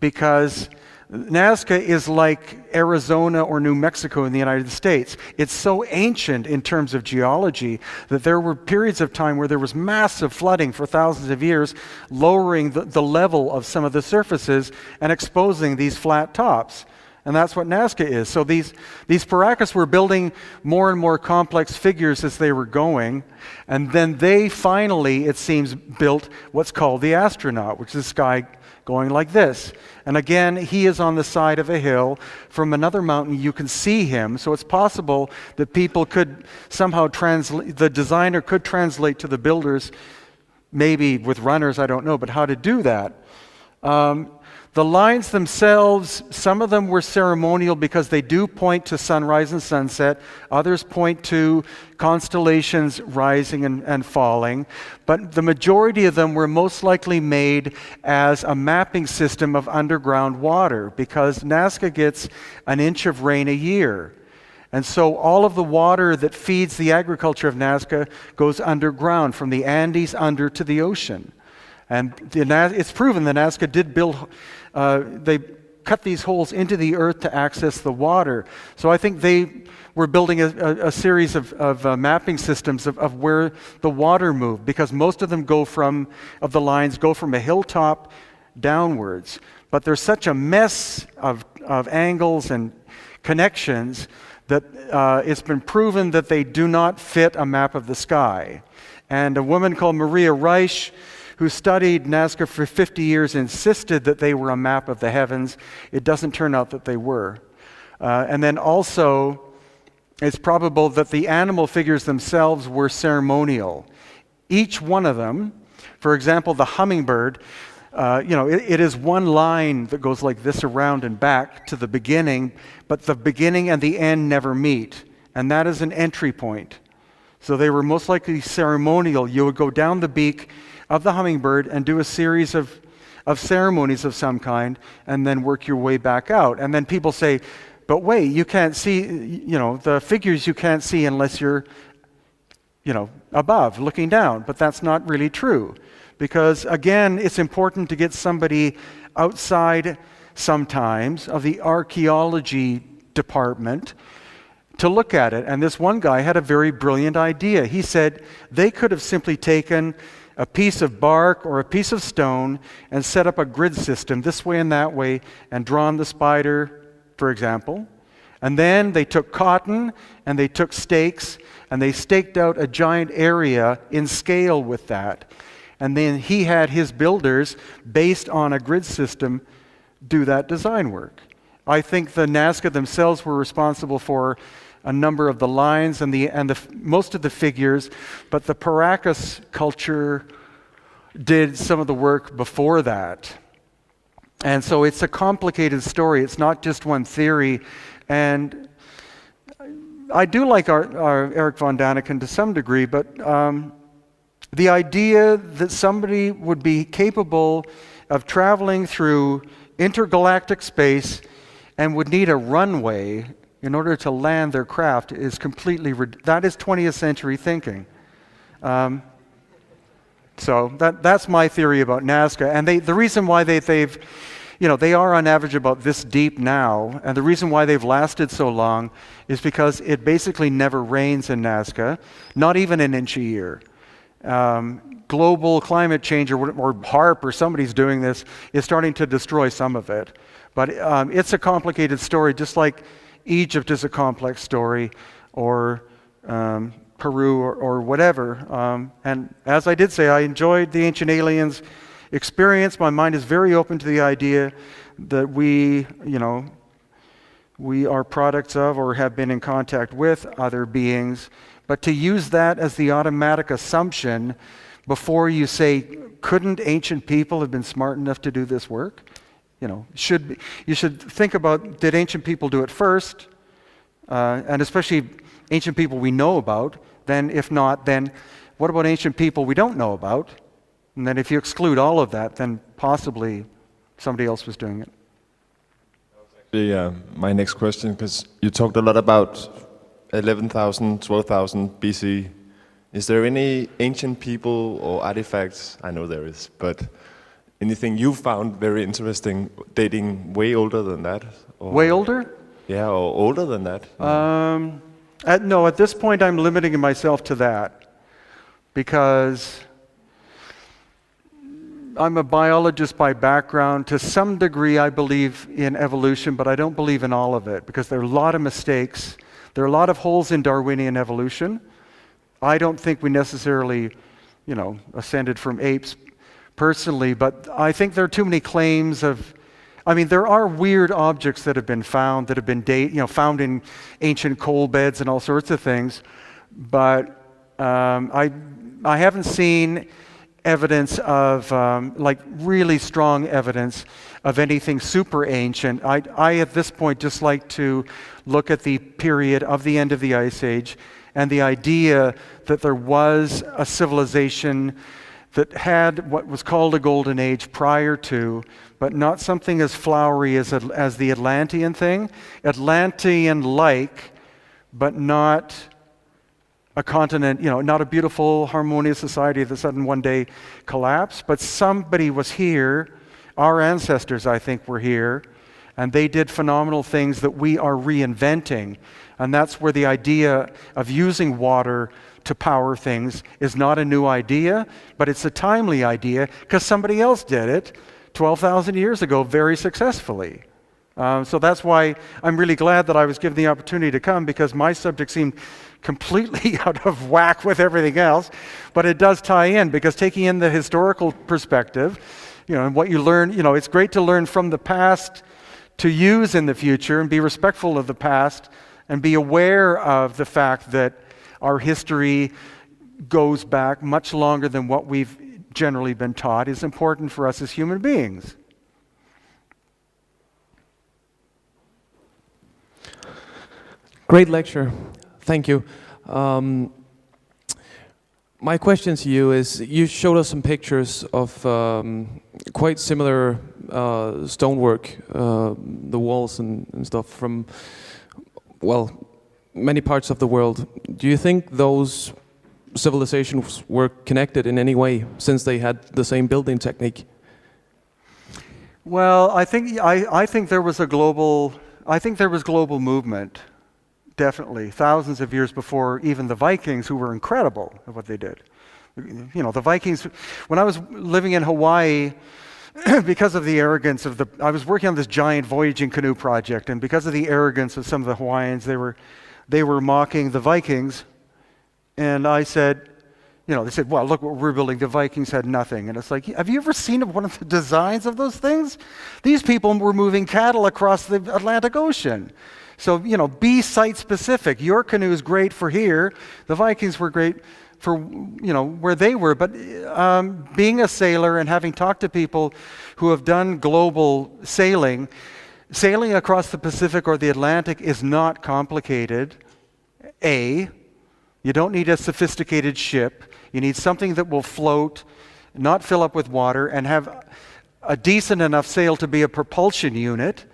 A: Because Nazca is like Arizona or New Mexico in the United States. It's so ancient in terms of geology that there were periods of time where there was massive flooding for thousands of years, lowering the level of some of the surfaces and exposing these flat tops. And that's what Nazca is. So these Paracas were building more and more complex figures as they were going. And then they finally, it seems, built what's called the astronaut, which is this guy going like this. And again, he is on the side of a hill. From another mountain, you can see him. So it's possible that people could somehow translate, the designer could translate to the builders, maybe with runners, I don't know, but how to do that. The lines themselves, some of them were ceremonial because they do point to sunrise and sunset. Others point to constellations rising and falling. But the majority of them were most likely made as a mapping system of underground water because Nazca gets an inch of rain a year. And so all of the water that feeds the agriculture of Nazca goes underground from the Andes under to the ocean. And it's proven that Nazca did build, they cut these holes into the earth to access the water. So I think they were building a series of mapping systems of where the water moved, because most of them the lines go from a hilltop downwards. But there's such a mess of angles and connections that it's been proven that they do not fit a map of the sky. And a woman called Maria Reich, who studied Nazca for 50 years, insisted that they were a map of the heavens. It doesn't turn out that they were. And then also, it's probable that the animal figures themselves were ceremonial. Each one of them, for example, the hummingbird, it is one line that goes like this around and back to the beginning, but the beginning and the end never meet. And that is an entry point. So they were most likely ceremonial. You would go down the beak of the hummingbird and do a series of ceremonies of some kind and then work your way back out. And then people say, but wait, you can't see, the figures you can't see unless you're, above, looking down. But that's not really true. Because again, it's important to get somebody outside sometimes of the archaeology department to look at it. And this one guy had a very brilliant idea. He said they could have simply taken a piece of bark or a piece of stone and set up a grid system this way and that way and drawn the spider, for example. And then they took cotton and they took stakes and they staked out a giant area in scale with that. And then he had his builders, based on a grid system, do that design work. I think the Nazca themselves were responsible for a number of the lines and most of the figures, but the Paracas culture did some of the work before that. And so it's a complicated story. It's not just one theory. And I do like our Eric von Daniken to some degree, but the idea that somebody would be capable of traveling through intergalactic space and would need a runway in order to land their craft is completely, that is 20th century thinking. So that's my theory about Nazca. And the reason why they are on average about this deep now, and the reason why they've lasted so long is because it basically never rains in Nazca, not even an inch a year. Global climate change or HARP or somebody's doing this is starting to destroy some of it. But it's a complicated story, just like Egypt is a complex story, or Peru or whatever. And as I did say, I enjoyed the Ancient Aliens experience. My mind is very open to the idea that we are products of or have been in contact with other beings. But to use that as the automatic assumption before you say, couldn't ancient people have been smart enough to do this work? You should think about, did ancient people do it first? And especially ancient people we know about. Then if not, then what about ancient people we don't know about? And then if you exclude all of that, then possibly somebody else was doing it.
D: My next question, because you talked a lot about 11,000, 12,000 BC. Is there any ancient people or artifacts, I know there is, but anything you found very interesting dating way older than that? Or,
A: way older?
D: Yeah, or older than that?
A: No, at this point I'm limiting myself to that because I'm a biologist by background. To some degree, I believe in evolution, but I don't believe in all of it because there are a lot of mistakes. There are a lot of holes in Darwinian evolution. I don't think we necessarily, ascended from apes personally, but I think there are too many claims of. I mean, there are weird objects that have been found that have been found in ancient coal beds and all sorts of things, but I haven't seen evidence of really strong evidence of anything super ancient. I at this point just like to look at the period of the end of the Ice Age and the idea that there was a civilization that had what was called a golden age prior to, but not something as flowery as the Atlantean thing. Atlantean-like, but not a continent, not a beautiful, harmonious society that suddenly one day collapsed, but somebody was here. Our ancestors, I think, were here, and they did phenomenal things that we are reinventing. And that's where the idea of using water to power things is not a new idea, but it's a timely idea because somebody else did it 12,000 years ago very successfully. So that's why I'm really glad that I was given the opportunity to come, because my subject seemed completely out of whack with everything else, but it does tie in, because taking in the historical perspective, and what you learn, it's great to learn from the past to use in the future and be respectful of the past and be aware of the fact that our history goes back much longer than what we've generally been taught is important for us as human beings.
E: Great lecture. Thank you. My question to you is, you showed us some pictures of quite similar stonework, the walls and stuff from, many parts of the world. Do you think those civilizations were connected in any way, since they had the same building technique?
A: Well, I think there was global movement, definitely, thousands of years before even the Vikings, who were incredible at what they did. The Vikings, when I was living in Hawaii, because of the arrogance of I was working on this giant voyaging canoe project, and because of the arrogance of some of the Hawaiians, they were mocking the Vikings, and I said, they said, well, look what we're building. The Vikings had nothing. And it's like, have you ever seen one of the designs of those things? These people were moving cattle across the Atlantic Ocean. So, be site-specific. Your canoe is great for here. The Vikings were great for, where they were. But being a sailor and having talked to people who have done global sailing across the Pacific or the Atlantic is not complicated. You don't need a sophisticated ship. You need something that will float, not fill up with water, and have a decent enough sail to be a propulsion unit.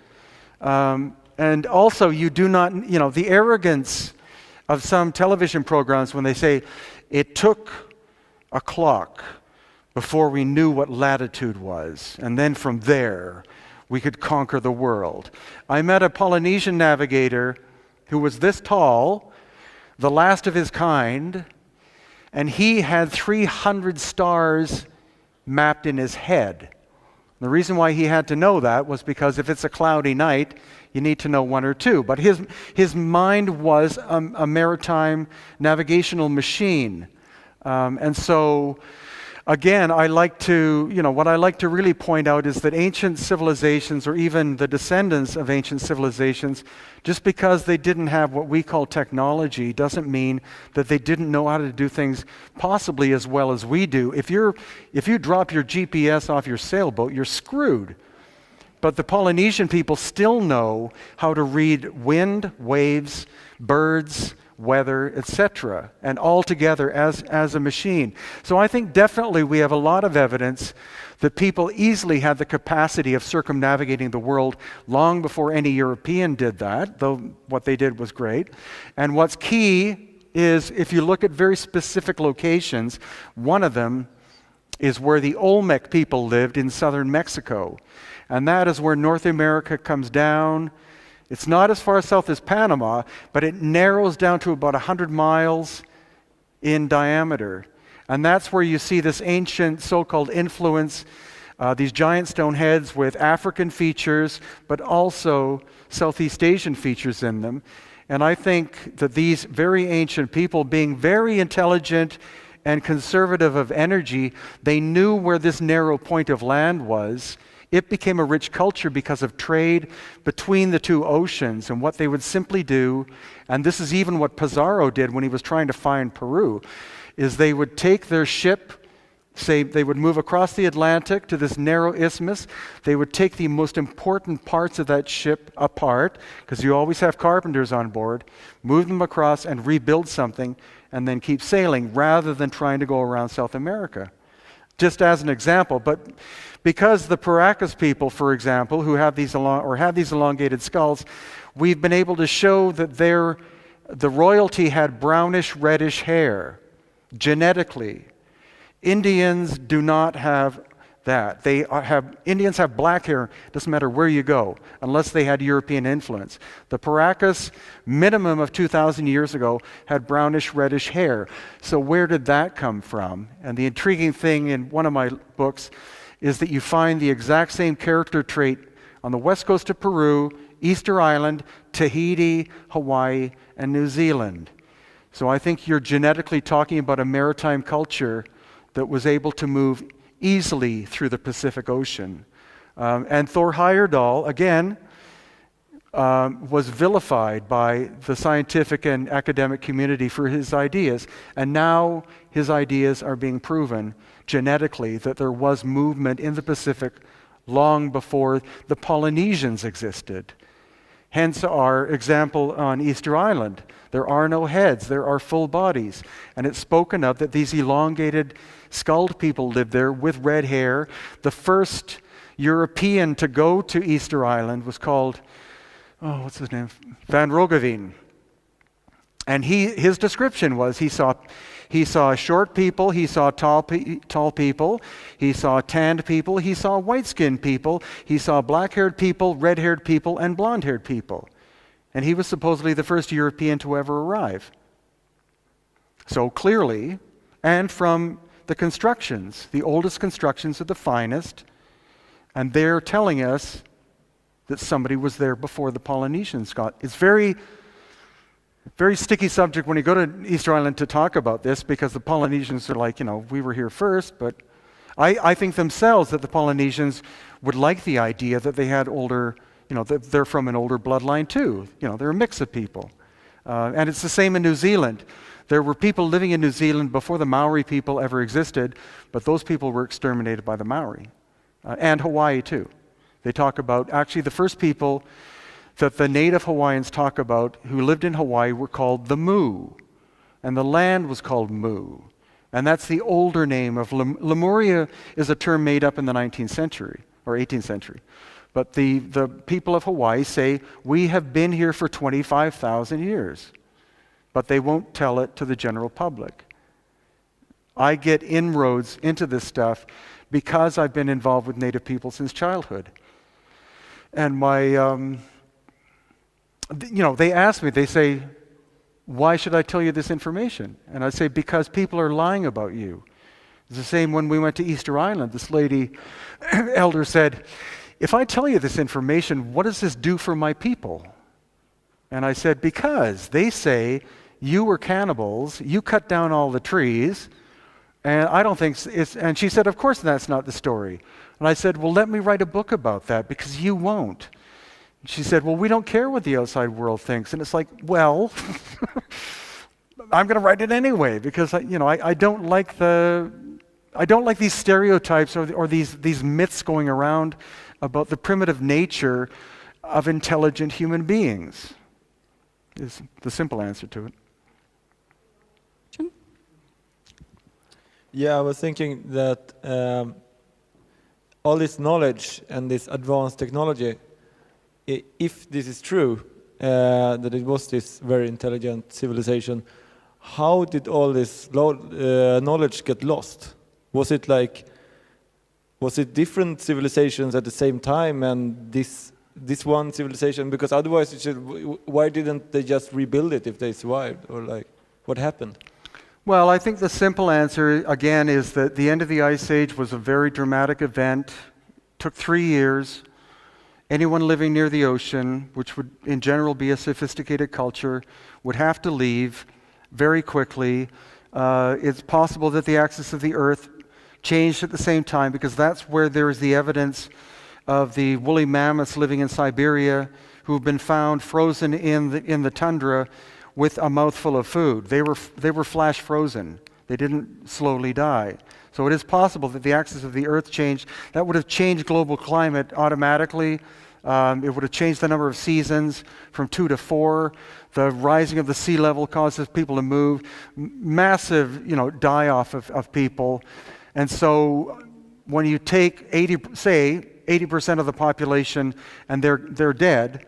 A: And also, you do not, the arrogance of some television programs when they say, it took a clock before we knew what latitude was, and then from there, we could conquer the world. I met a Polynesian navigator who was this tall, the last of his kind, and he had 300 stars mapped in his head. The reason why he had to know that was because if it's a cloudy night, you need to know one or two. But his mind was a maritime navigational machine. And so, again, what I like to really point out is that ancient civilizations, or even the descendants of ancient civilizations, just because they didn't have what we call technology doesn't mean that they didn't know how to do things possibly as well as we do. If you drop your GPS off your sailboat, you're screwed. But the Polynesian people still know how to read wind, waves, birds, weather, etc., and all together as a machine. So I think definitely we have a lot of evidence that people easily had the capacity of circumnavigating the world long before any European did that, though what they did was great. And what's key is, if you look at very specific locations, one of them is where the Olmec people lived in southern Mexico. And that is where North America comes down. It's not as far south as Panama, but it narrows down to about 100 miles in diameter. And that's where you see this ancient so-called influence, these giant stone heads with African features, but also Southeast Asian features in them. And I think that these very ancient people, being very intelligent and conservative of energy, they knew where this narrow point of land was. It became a rich culture because of trade between the two oceans and what they would simply do, and this is even what Pizarro did when he was trying to find Peru, is they would take their ship, say they would move across the Atlantic to this narrow isthmus. They would take the most important parts of that ship apart, because you always have carpenters on board, move them across and rebuild something, and then keep sailing, rather than trying to go around South America. Just as an example, but because the Paracas people, for example, who have these elongated skulls, we've been able to show that the royalty had brownish reddish hair genetically. Indians do not have that. Indians have black hair, doesn't matter where you go, unless they had European influence. The Paracas, minimum of 2,000 years ago, had brownish reddish hair. So where did that come from? And the intriguing thing in one of my books is that you find the exact same character trait on the west coast of Peru, Easter Island, Tahiti, Hawaii, and New Zealand. So I think you're genetically talking about a maritime culture that was able to move easily through the Pacific Ocean. And Thor Heyerdahl, again, was vilified by the scientific and academic community for his ideas. And now his ideas are being proven genetically that there was movement in the Pacific long before the Polynesians existed. Hence our example on Easter Island. There are no heads, there are full bodies. And it's spoken of that these elongated, skulled people lived there with red hair. The first European to go to Easter Island was called, what's his name? Van Roggeveen. And his description was he saw short people, he saw tall people, he saw tanned people, he saw white-skinned people, he saw black-haired people, red-haired people, and blonde-haired people. And he was supposedly the first European to ever arrive. So clearly, and from the constructions, the oldest constructions are the finest, and they're telling us that somebody was there before the Polynesians got. It's very sticky subject when you go to Easter Island to talk about this, because the Polynesians are like, we were here first, but I think themselves that the Polynesians would like the idea that they had older, that they're from an older bloodline too. They're a mix of people. And it's the same in New Zealand. There were people living in New Zealand before the Maori people ever existed, but those people were exterminated by the Maori. And Hawaii too. They talk about, actually the first people that the native Hawaiians talk about who lived in Hawaii were called the Mu. And the land was called Mu. And that's the older name of Lemuria is a term made up in the 19th century or 18th century. But the people of Hawaii say, we have been here for 25,000 years. But they won't tell it to the general public. I get inroads into this stuff because I've been involved with Native people since childhood. And my, they ask me, they say, why should I tell you this information? And I say, because people are lying about you. It's the same when we went to Easter Island. This lady, elder said, if I tell you this information, what does this do for my people? And I said, because they say you were cannibals, you cut down all the trees, and I don't think it's, and she said, of course that's not the story. And I said, well, let me write a book about that, because you won't. She said, well, we don't care what the outside world thinks. And it's like, well, I'm going to write it anyway, because I don't like these stereotypes or these myths going around about the primitive nature of intelligent human beings. Is the simple answer to it.
F: Yeah, I was thinking that all this knowledge and this advanced technology, if this is true, that it was this very intelligent civilization, how did all this knowledge get lost? Was it different civilizations at the same time, and this one civilization? Because otherwise, why didn't they just rebuild it if they survived, or what happened?
A: Well, I think the simple answer, again, is that the end of the Ice Age was a very dramatic event. Took 3 years. Anyone living near the ocean, which would in general be a sophisticated culture, would have to leave very quickly. It's possible that the axis of the Earth changed at the same time, because that's where there is the evidence of the woolly mammoths living in Siberia who have been found frozen in the tundra with a mouthful of food. They were flash frozen. They didn't slowly die. So it is possible that the axis of the Earth changed. That would have changed global climate automatically. It would have changed the number of seasons from 2 to 4. The rising of the sea level causes people to move. Massive, die-off of people. And so when you take 80% of the population and they're dead,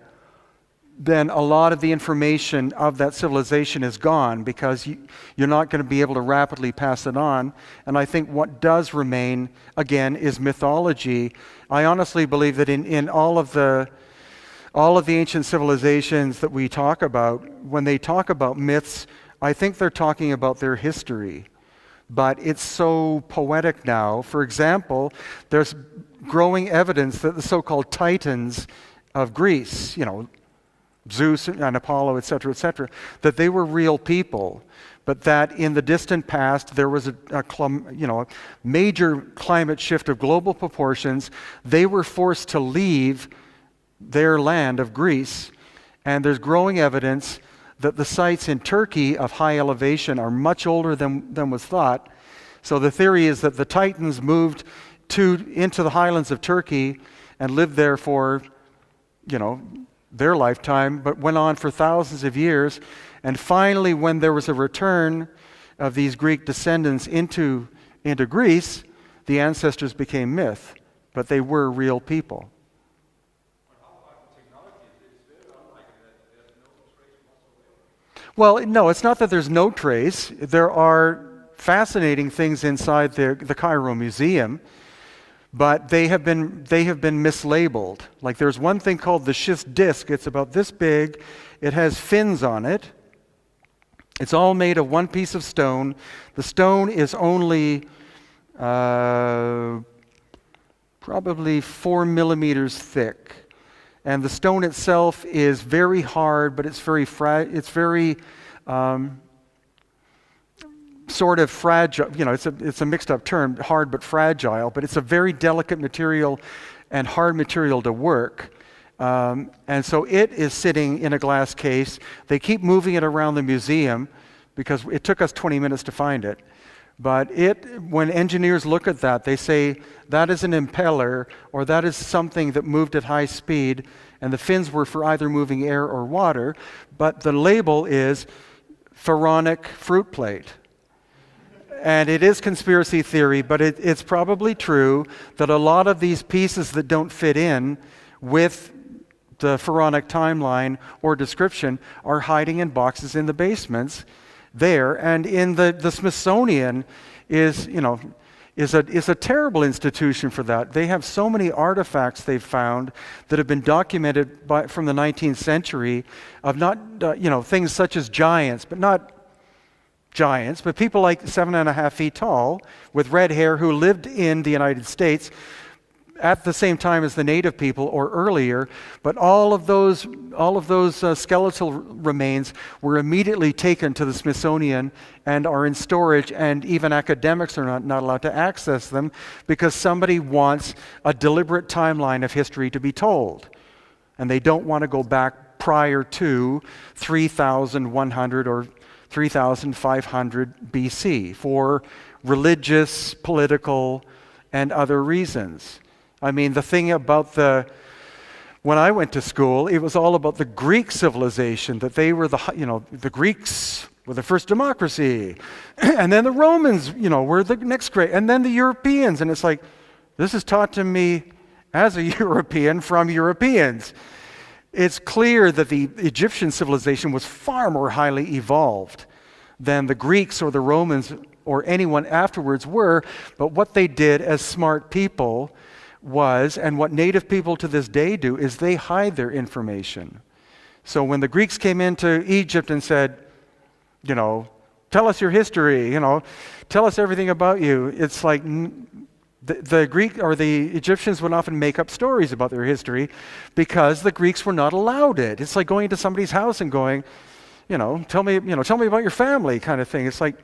A: then a lot of the information of that civilization is gone, because you're not going to be able to rapidly pass it on. And I think what does remain, again, is mythology. I honestly believe that in all of the ancient civilizations that we talk about, when they talk about myths, I think they're talking about their history. But it's so poetic now. For example, there's growing evidence that the so-called Titans of Greece, Zeus and Apollo, etc., that they were real people, but that in the distant past there was a major climate shift of global proportions. They were forced to leave their land of Greece, and there's growing evidence that the sites in Turkey of high elevation are much older than was thought. So the theory is that the Titans moved into the highlands of Turkey and lived there for, their lifetime, but went on for thousands of years. And finally, when there was a return of these Greek descendants into Greece, the ancestors became myth, but they were real people. Well, no, it's not that there's no trace. There are fascinating things inside the Cairo Museum, but they have been mislabeled. Like, there's one thing called the schist disc. It's about this big. It has fins on it. It's all made of one piece of stone. The stone is only probably 4 millimeters thick. And the stone itself is very hard, but it's very sort of fragile. It's a mixed up term, hard but fragile, but it's a very delicate material and hard material to work. And so it is sitting in a glass case. They keep moving it around the museum because it took us 20 minutes to find it. But when engineers look at that, they say that is an impeller, or that is something that moved at high speed, and the fins were for either moving air or water. But the label is pharaonic fruit plate. And it is conspiracy theory, but it's probably true that a lot of these pieces that don't fit in with the pharaonic timeline or description are hiding in boxes in the basements there. And in the Smithsonian is a terrible institution for that. They have so many artifacts they've found that have been documented from the 19th century of not things such as giants, but people like 7.5 feet tall with red hair who lived in the United States at the same time as the native people or earlier. But all of those skeletal remains were immediately taken to the Smithsonian and are in storage, and even academics are not allowed to access them because somebody wants a deliberate timeline of history to be told. And they don't want to go back prior to 3,100 or 3,500 BC for religious, political, and other reasons. I mean, the thing about when I went to school, it was all about the Greek civilization, that they were the Greeks were the first democracy, and then the Romans, were the next great, and then the Europeans, and it's like, this is taught to me as a European from Europeans. It's clear that the Egyptian civilization was far more highly evolved than the Greeks or the Romans or anyone afterwards were, but what they did as smart people was, and what native people to this day do, is they hide their information. So when the Greeks came into Egypt and said, tell us your history, tell us everything about you. It's like the Greek or the Egyptians would often make up stories about their history because the Greeks were not allowed it. It's like going into somebody's house and going, tell me about your family kind of thing. It's like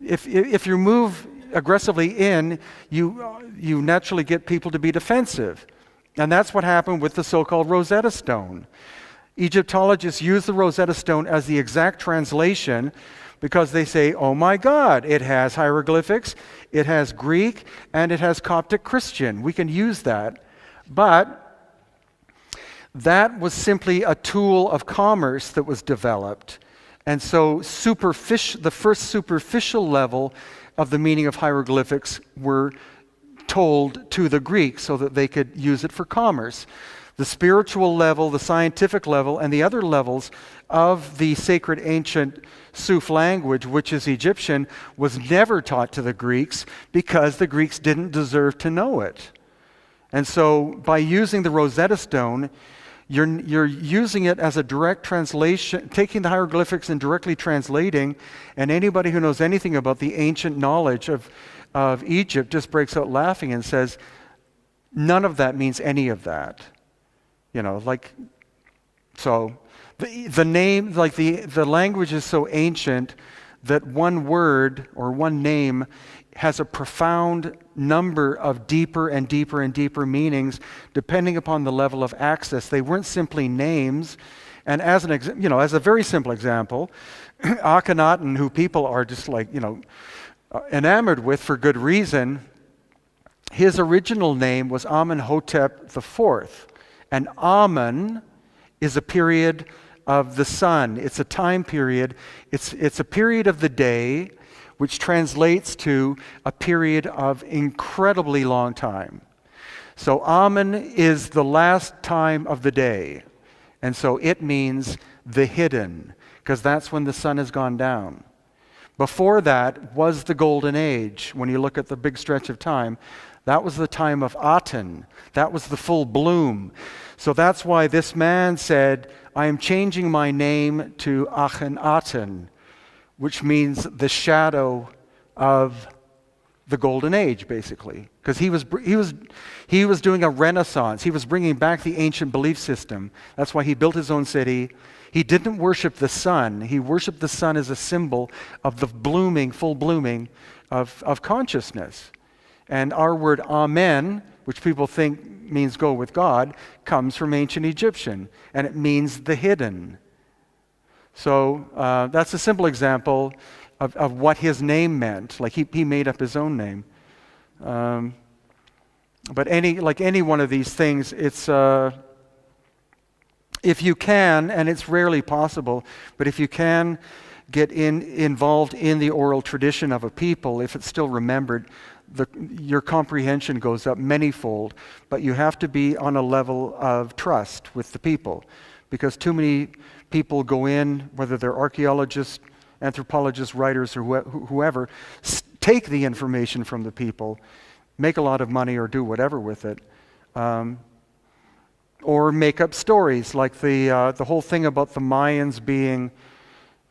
A: if you move aggressively in, you naturally get people to be defensive. And that's what happened with the so-called Rosetta Stone. Egyptologists use the Rosetta Stone as the exact translation because they say, oh my God, it has hieroglyphics, it has Greek, and it has Coptic Christian. We can use that. But that was simply a tool of commerce that was developed. And so the first superficial level of the meaning of hieroglyphics were told to the Greeks so that they could use it for commerce. The spiritual level, the scientific level, and the other levels of the sacred ancient Suf language, which is Egyptian, was never taught to the Greeks because the Greeks didn't deserve to know it. And so by using the Rosetta Stone, you're using it as a direct translation, taking the hieroglyphics and directly translating, and anybody who knows anything about the ancient knowledge of Egypt just breaks out laughing and says, none of that means any of that. So the name, the language is so ancient that one word or one name has a profound number of deeper and deeper and deeper meanings depending upon the level of access. They weren't simply names. And as as a very simple example, Akhenaten, who people are just enamored with for good reason, his original name was Amenhotep IV. And Amen is a period of the sun. It's a time period. It's a period of the day which translates to a period of incredibly long time. So Amen is the last time of the day. And so it means the hidden, because that's when the sun has gone down. Before that was the golden age. When you look at the big stretch of time, that was the time of Aten. That was the full bloom. So that's why this man said, I am changing my name to Akhenaten, which means the shadow of the golden age, basically. Because he was doing a renaissance. He was bringing back the ancient belief system. That's why he built his own city. He didn't worship the sun. He worshiped the sun as a symbol of the full blooming of consciousness. And our word amen, which people think means go with God, comes from ancient Egyptian, and it means the hidden. So that's a simple example of what his name meant. Like he made up his own name. But any one of these things, it's if you can, and it's rarely possible, but if you can get involved in the oral tradition of a people, if it's still remembered, your comprehension goes up manyfold, but you have to be on a level of trust with the people, because too many people go in, whether they're archaeologists, anthropologists, writers, or whoever, take the information from the people, make a lot of money or do whatever with it, or make up stories, like the whole thing about the Mayans being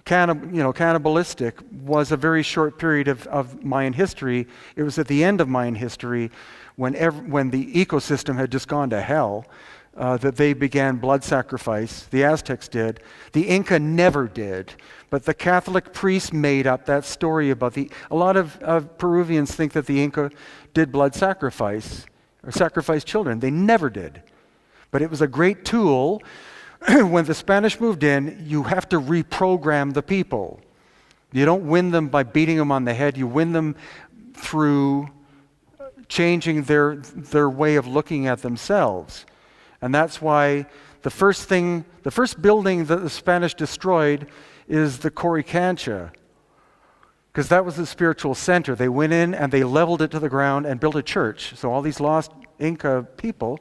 A: cannibalistic was a very short period of Mayan history. It was at the end of Mayan history when the ecosystem had just gone to hell that they began blood sacrifice. The Aztecs did. The Inca never did. But the Catholic priests made up that story about a lot of Peruvians think that the Inca did blood sacrifice or sacrificed children. They never did. But it was a great tool. When the Spanish moved in, you have to reprogram the people. You don't win them by beating them on the head. You win them through changing their way of looking at themselves. And that's why the first building that the Spanish destroyed is the Coricancha, because that was the spiritual center. They went in and they leveled it to the ground and built a church. So all these lost Inca people,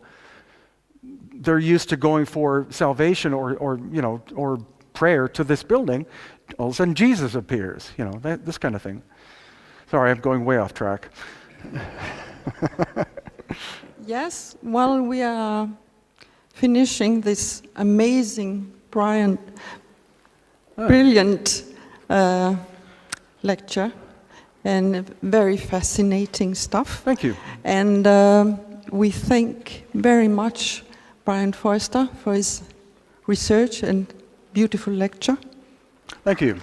A: they're used to going for salvation or prayer to this building. All of a sudden Jesus appears, this kind of thing. Sorry, I'm going way off track.
B: Yes, while we are finishing this amazing, brilliant lecture and very fascinating stuff.
A: Thank you.
B: And we thank very much Brien Foerster for his research and beautiful lecture.
A: Thank you.